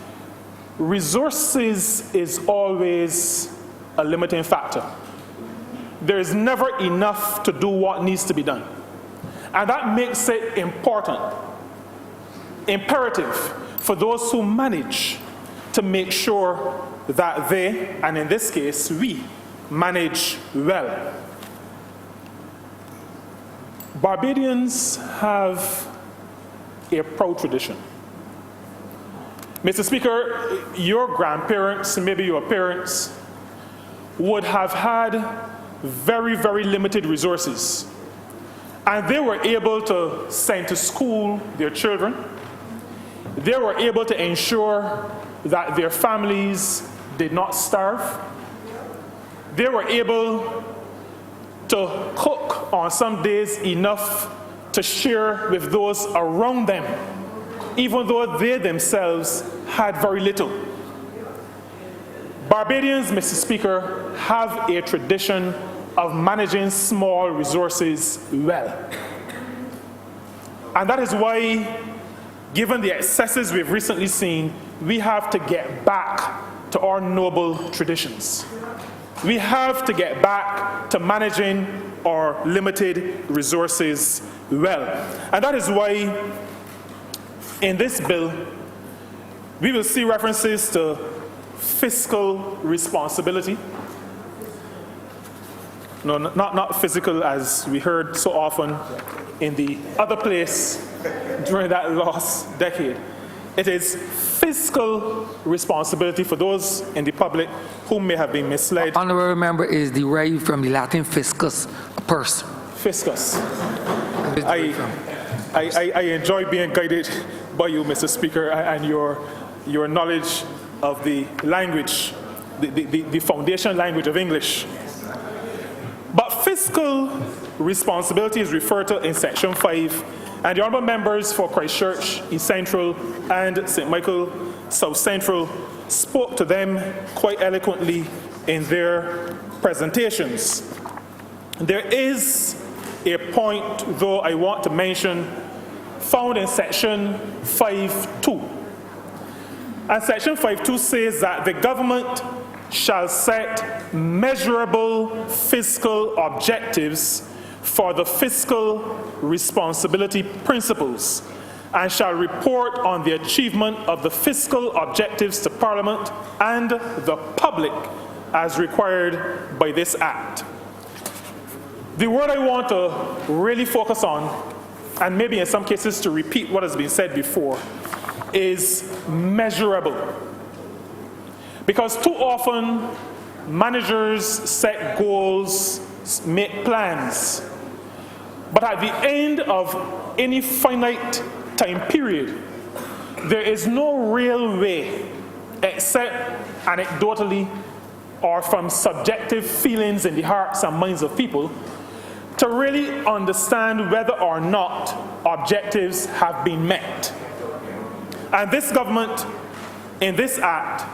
resources is always a limiting factor. There is never enough to do what needs to be done. And that makes it imperative for those who manage to make sure that they, and in this case, we, manage well. Barbadians have a proud tradition. Mr. Speaker, your grandparents, maybe your parents, would have had very, very limited resources. And they were able to send to school their children. They were able to ensure that their families did not starve. They were able to cook on some days enough to share with those around them. even though they themselves had very little. Barbadians, Mr. Speaker, have a tradition of managing small resources well. And that is why, given the excesses we've recently seen, we have to get back to our noble traditions. We have to get back to managing our limited resources well. And that is why in this bill, we will see references to fiscal responsibility. No, not physical, as we heard so often in the other place during that last decade. It is fiscal responsibility for those in the public who may have been misled. Honourable member is derived from the Latin fiscus, a purse. Fiscus. I enjoy being guided by you, Mr. Speaker, and your knowledge of the language, the foundation language of English. But fiscal responsibility is referred to in Section 5, and the honourable members for Christchurch, East Central, and St. Michael, South Central spoke to them quite eloquently in their presentations. There is a point, though, I want to mention, found in Section 5.2. And Section 5.2 says that the government shall set measurable fiscal objectives for the fiscal responsibility principles and shall report on the achievement of the fiscal objectives to Parliament and the public as required by this Act. The word I want to really focus on, and maybe in some cases to repeat what has been said before, is measurable. Because too often, managers set goals, make plans, but at the end of any finite time period, there is no real way, except anecdotally or from subjective feelings in the hearts and minds of people, to really understand whether or not objectives have been met. And this government, in this Act,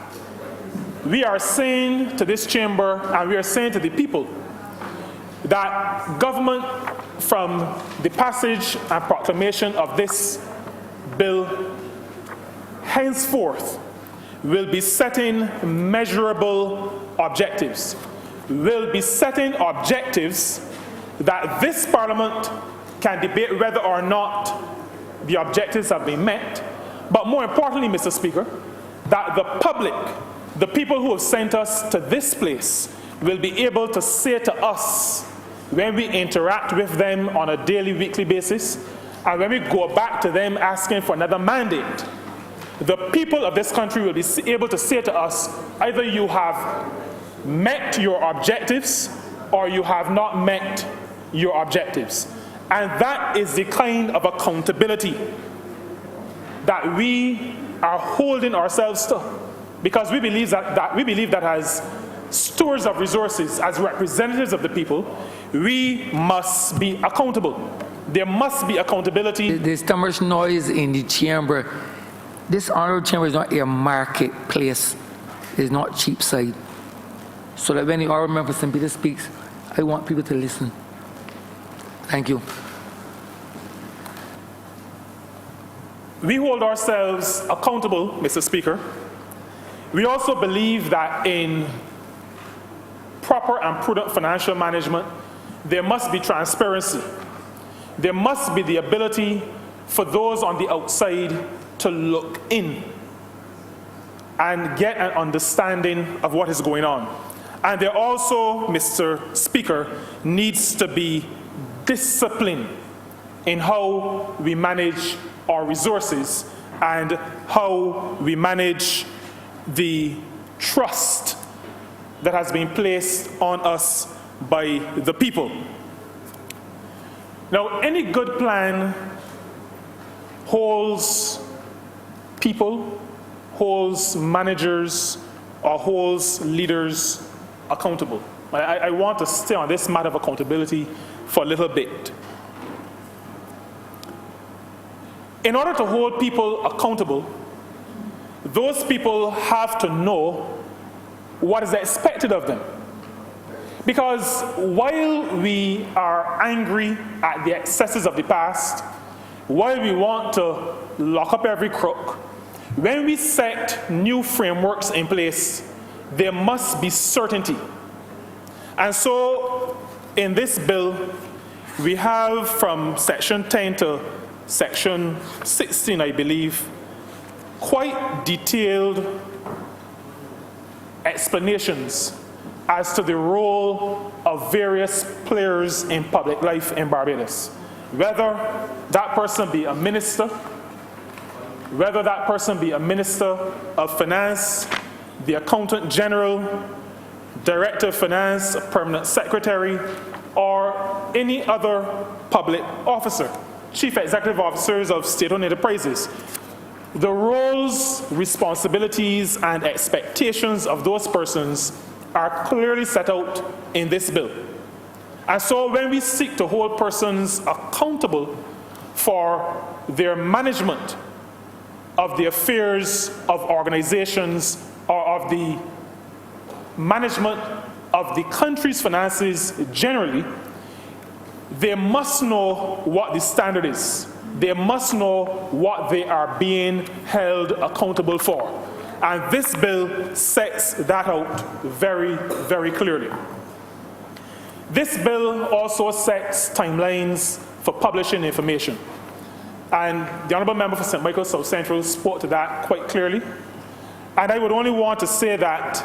we are saying to this chamber and we are saying to the people that government, from the passage and proclamation of this bill, henceforth will be setting measurable objectives, will be setting objectives that this Parliament can debate whether or not the objectives have been met, but more importantly, Mr. Speaker, that the public, the people who have sent us to this place, will be able to say to us when we interact with them on a daily, weekly basis, and when we go back to them asking for another mandate, the people of this country will be able to say to us, either you have met your objectives or you have not met your objectives. And that is the kind of accountability that we are holding ourselves to, because we believe that as stewards of resources, as representatives of the people, we must be accountable. There must be accountability. There's too much noise in the chamber. This honourable chamber is not a marketplace. It's not Cheapside. So that when the honourable member for St. Peter speaks, I want people to listen. Thank you. We hold ourselves accountable, Mr. Speaker. We also believe that in proper and prudent financial management, there must be transparency. There must be the ability for those on the outside to look in and get an understanding of what is going on. And there also, Mr. Speaker, needs to be discipline in how we manage our resources and how we manage the trust that has been placed on us by the people. Now, any good plan holds people, holds managers, or holds leaders accountable. I want to stay on this matter of accountability for a little bit. In order to hold people accountable, those people have to know what is expected of them. Because while we are angry at the excesses of the past, while we want to lock up every crook, when we set new frameworks in place, there must be certainty. And so, in this bill, we have from Section 10 to Section 16, I believe, quite detailed explanations as to the role of various players in public life in Barbados. Whether that person be a minister, whether that person be a minister of finance, the accountant general, director of finance, a permanent secretary, or any other public officer, chief executive officers of state-owned enterprises. The roles, responsibilities, and expectations of those persons are clearly set out in this bill. And so when we seek to hold persons accountable for their management of the affairs of organizations or of the management of the country's finances generally, they must know what the standard is. They must know what they are being held accountable for. And this bill sets that out very, very clearly. This bill also sets timelines for publishing information. And the Honourable Member for St. Michael South Central spoke to that quite clearly. And I would only want to say that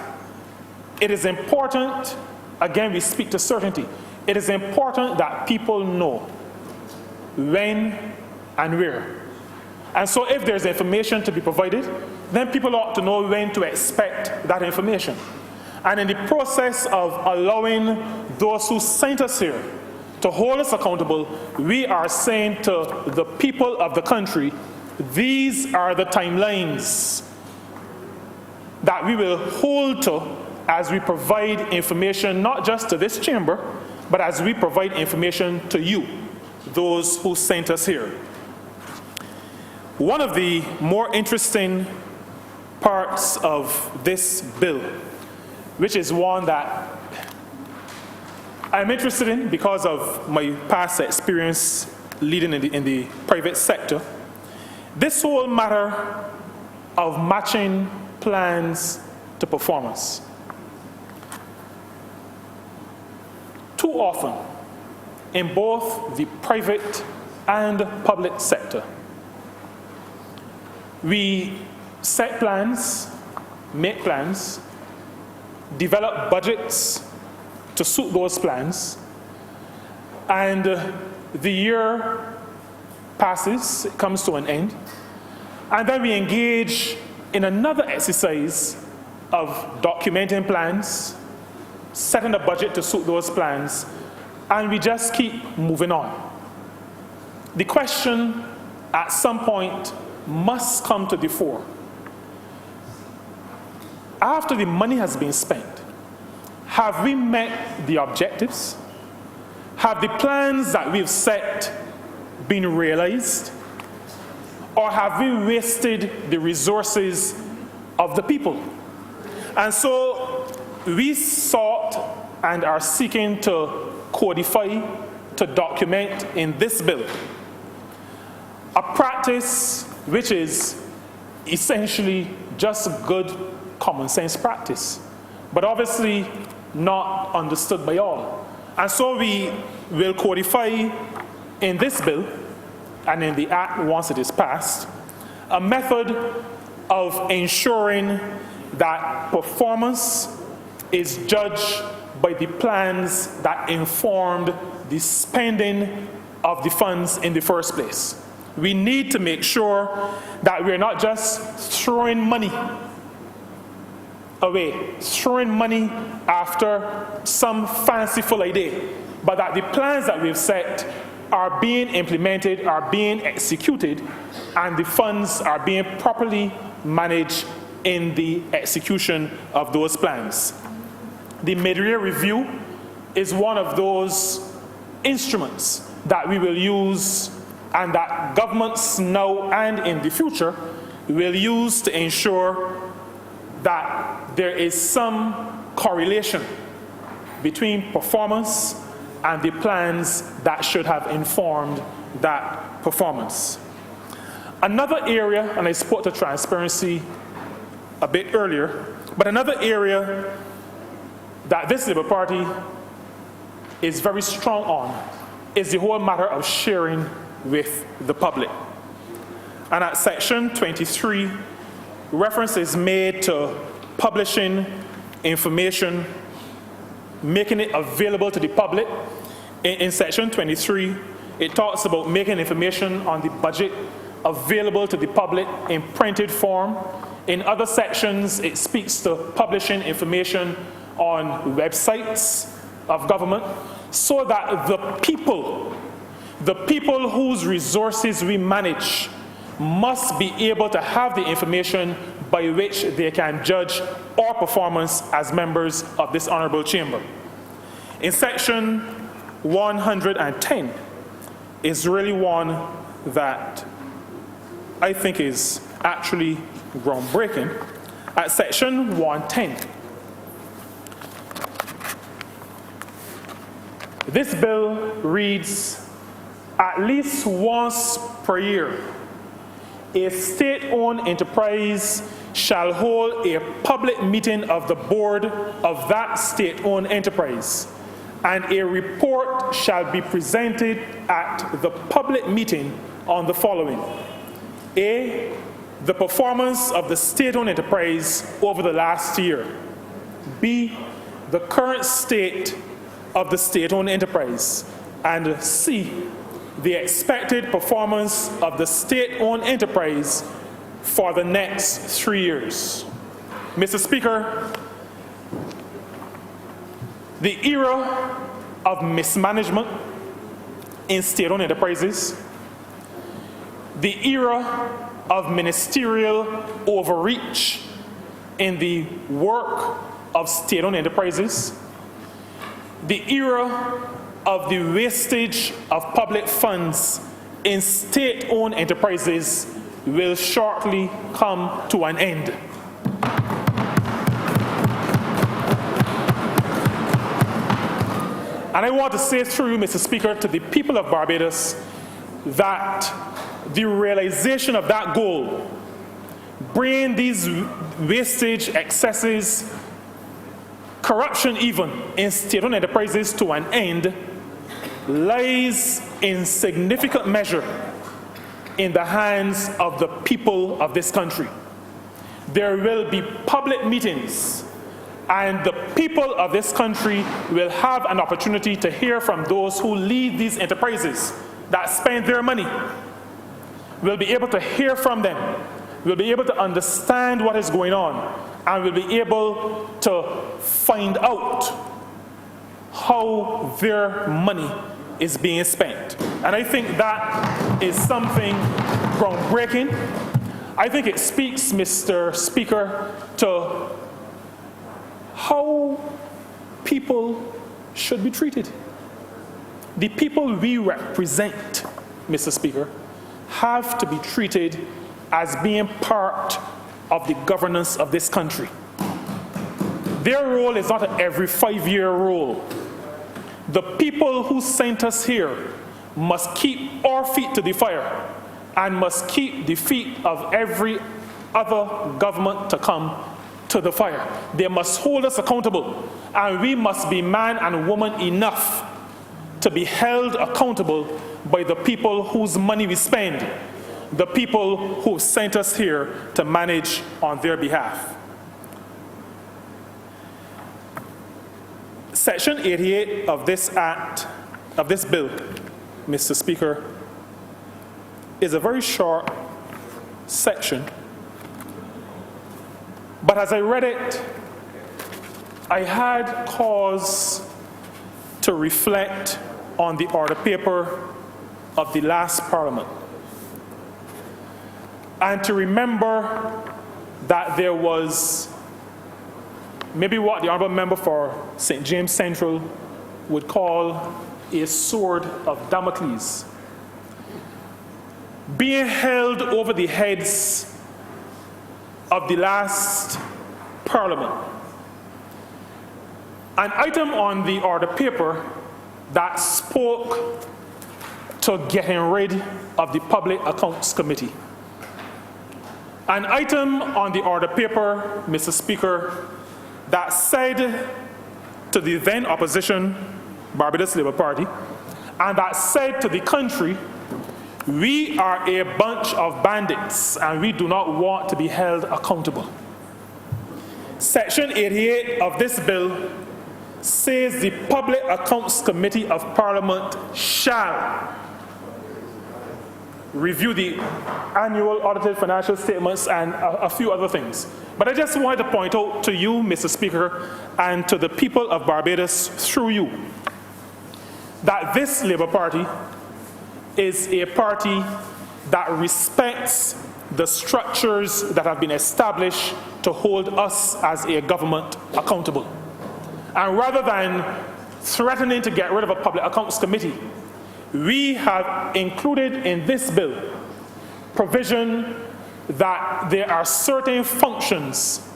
it is important, again, we speak to certainty, it is important that people know when and where. And so if there's information to be provided, then people ought to know when to expect that information. And in the process of allowing those who sent us here to hold us accountable, we are saying to the people of the country, these are the timelines that we will hold to as we provide information not just to this chamber, but as we provide information to you, those who sent us here. One of the more interesting parts of this bill, which is one that I'm interested in because of my past experience leading in the private sector, this whole matter of matching plans to performance. Too often, in both the private and public sector, we set plans, make plans, develop budgets to suit those plans, and the year passes, it comes to an end, and then we engage in another exercise of documenting plans, setting a budget to suit those plans, and we just keep moving on. The question at some point must come to the fore. After the money has been spent, have we met the objectives? Have the plans that we've set been realized? Or have we wasted the resources of the people? And so we sought and are seeking to codify, to document in this bill a practice which is essentially just good common sense practice, but obviously not understood by all. And so we will codify in this bill and in the Act once it is passed a method of ensuring that performance is judged by the plans that informed the spending of the funds in the first place. We need to make sure that we're not just throwing money away, throwing money after some fanciful idea, but that the plans that we've set are being implemented, are being executed, and the funds are being properly managed in the execution of those plans. The mid-year review is one of those instruments that we will use and that governments now and in the future will use to ensure that there is some correlation between performance and the plans that should have informed that performance. Another area, and I spoke to transparency a bit earlier, but another area that this Labour Party is very strong on is the whole matter of sharing with the public. And at section 23, reference is made to publishing information, making it available to the public. In section 23, it talks about making information on the budget available to the public in printed form. In other sections, it speaks to publishing information on websites of government so that the people whose resources we manage must be able to have the information by which they can judge our performance as members of this honourable chamber. In section 110 is really one that I think is actually groundbreaking. At section 110, this bill reads, at least once per year, a state-owned enterprise shall hold a public meeting of the board of that state-owned enterprise, and a report shall be presented at the public meeting on the following: A, the performance of the state-owned enterprise over the last year; B, the current state of the state-owned enterprise; and C, the expected performance of the state-owned enterprise for the next 3 years. Mr. Speaker, the era of mismanagement in state-owned enterprises, the era of ministerial overreach in the work of state-owned enterprises, the era of the wastage of public funds in state-owned enterprises will shortly come to an end. And I want to say through you, Mr. Speaker, to the people of Barbados that the realization of that goal, bringing these wastage, excesses, corruption even in state-owned enterprises to an end, lies in significant measure in the hands of the people of this country. There will be public meetings, and the people of this country will have an opportunity to hear from those who lead these enterprises that spend their money. We'll be able to hear from them. We'll be able to understand what is going on, and we'll be able to find out how their money is being spent. And I think that is something groundbreaking. I think it speaks, Mr. Speaker, to how people should be treated. The people we represent, Mr. Speaker, have to be treated as being part of the governance of this country. Their role is not an every 5-year role. The people who sent us here must keep our feet to the fire and must keep the feet of every other government to come to the fire. They must hold us accountable, and we must be man and woman enough to be held accountable by the people whose money we spend, the people who sent us here to manage on their behalf. Section 88 of this act, of this bill, Mr. Speaker, is a very short section, but as I read it, I had cause to reflect on the order paper of the last Parliament, and to remember that there was maybe what the Honourable Member for St. James Central would call a sword of Damocles. being held over the heads of the last Parliament. An item on the order paper that spoke to getting rid of the Public Accounts Committee. An item on the order paper, Mr. Speaker, that said to the then opposition, Barbados Labour Party, and that said to the country, we are a bunch of bandits and we do not want to be held accountable. Section 88 of this bill says the Public Accounts Committee of Parliament shall review the annual audited financial statements and a few other things. But I just wanted to point out to you, Mr. Speaker, and to the people of Barbados through you, that this Labour Party is a party that respects the structures that have been established to hold us as a government accountable. And rather than threatening to get rid of a Public Accounts Committee, we have included in this bill provision that there are certain functions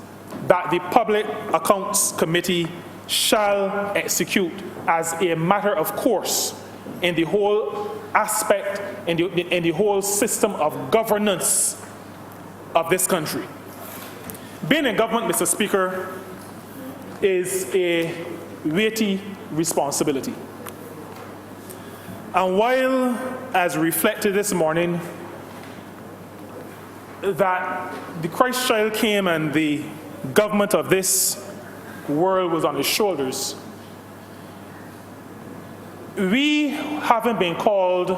that the Public Accounts Committee shall execute as a matter of course in the whole aspect, in the whole system of governance of this country. Being in government, Mr. Speaker, is a weighty responsibility. And while, as reflected this morning, that the Christ child came and the government of this world was on his shoulders, we haven't been called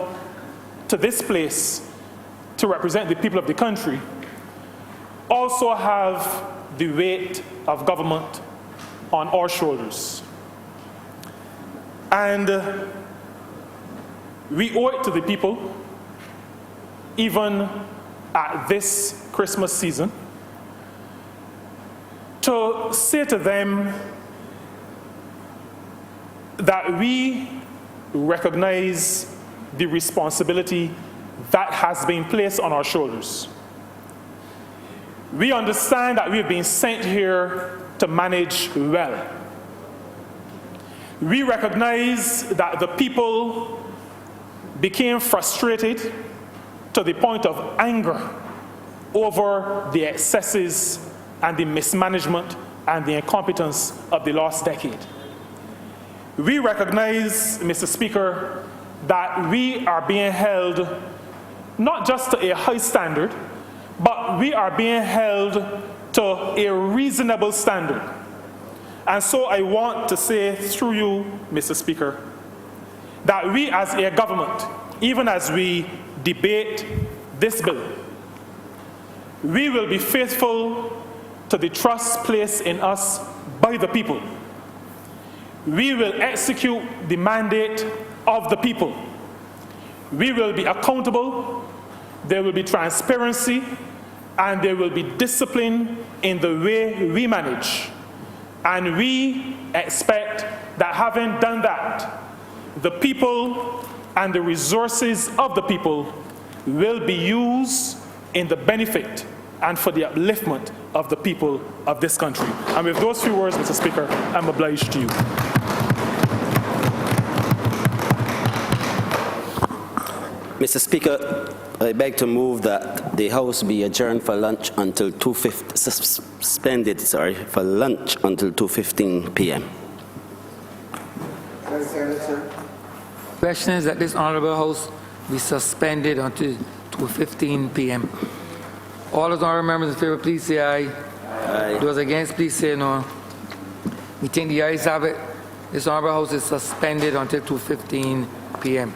to this place to represent the people of the country, also have the weight of government on our shoulders. And we owe it to the people, even at this Christmas season, to say to them that we recognize the responsibility that has been placed on our shoulders. We understand that we have been sent here to manage well. We recognize that the people became frustrated to the point of anger over the excesses and the mismanagement and the incompetence of the last decade. We recognize, Mr. Speaker, that we are being held not just to a high standard, but we are being held to a reasonable standard. And so I want to say through you, Mr. Speaker, that we as a government, even as we debate this bill, we will be faithful to the trust placed in us by the people. We will execute the mandate of the people. We will be accountable, there will be transparency, and there will be discipline in the way we manage. And we expect that having done that, the people and the resources of the people will be used in the benefit and for the upliftment of the people of this country. And with those few words, Mr. Speaker, I'm obliged to you. Mr. Speaker, I beg to move that the House be adjourned for lunch until suspended for lunch until 2:15 p.m. Question is that this Honourable House be suspended until 2:15 p.m. All those honourable members in favour, please say aye. Aye. Those against, please say no. We think the ayes have it. This Honourable House is suspended until 2:15 p.m.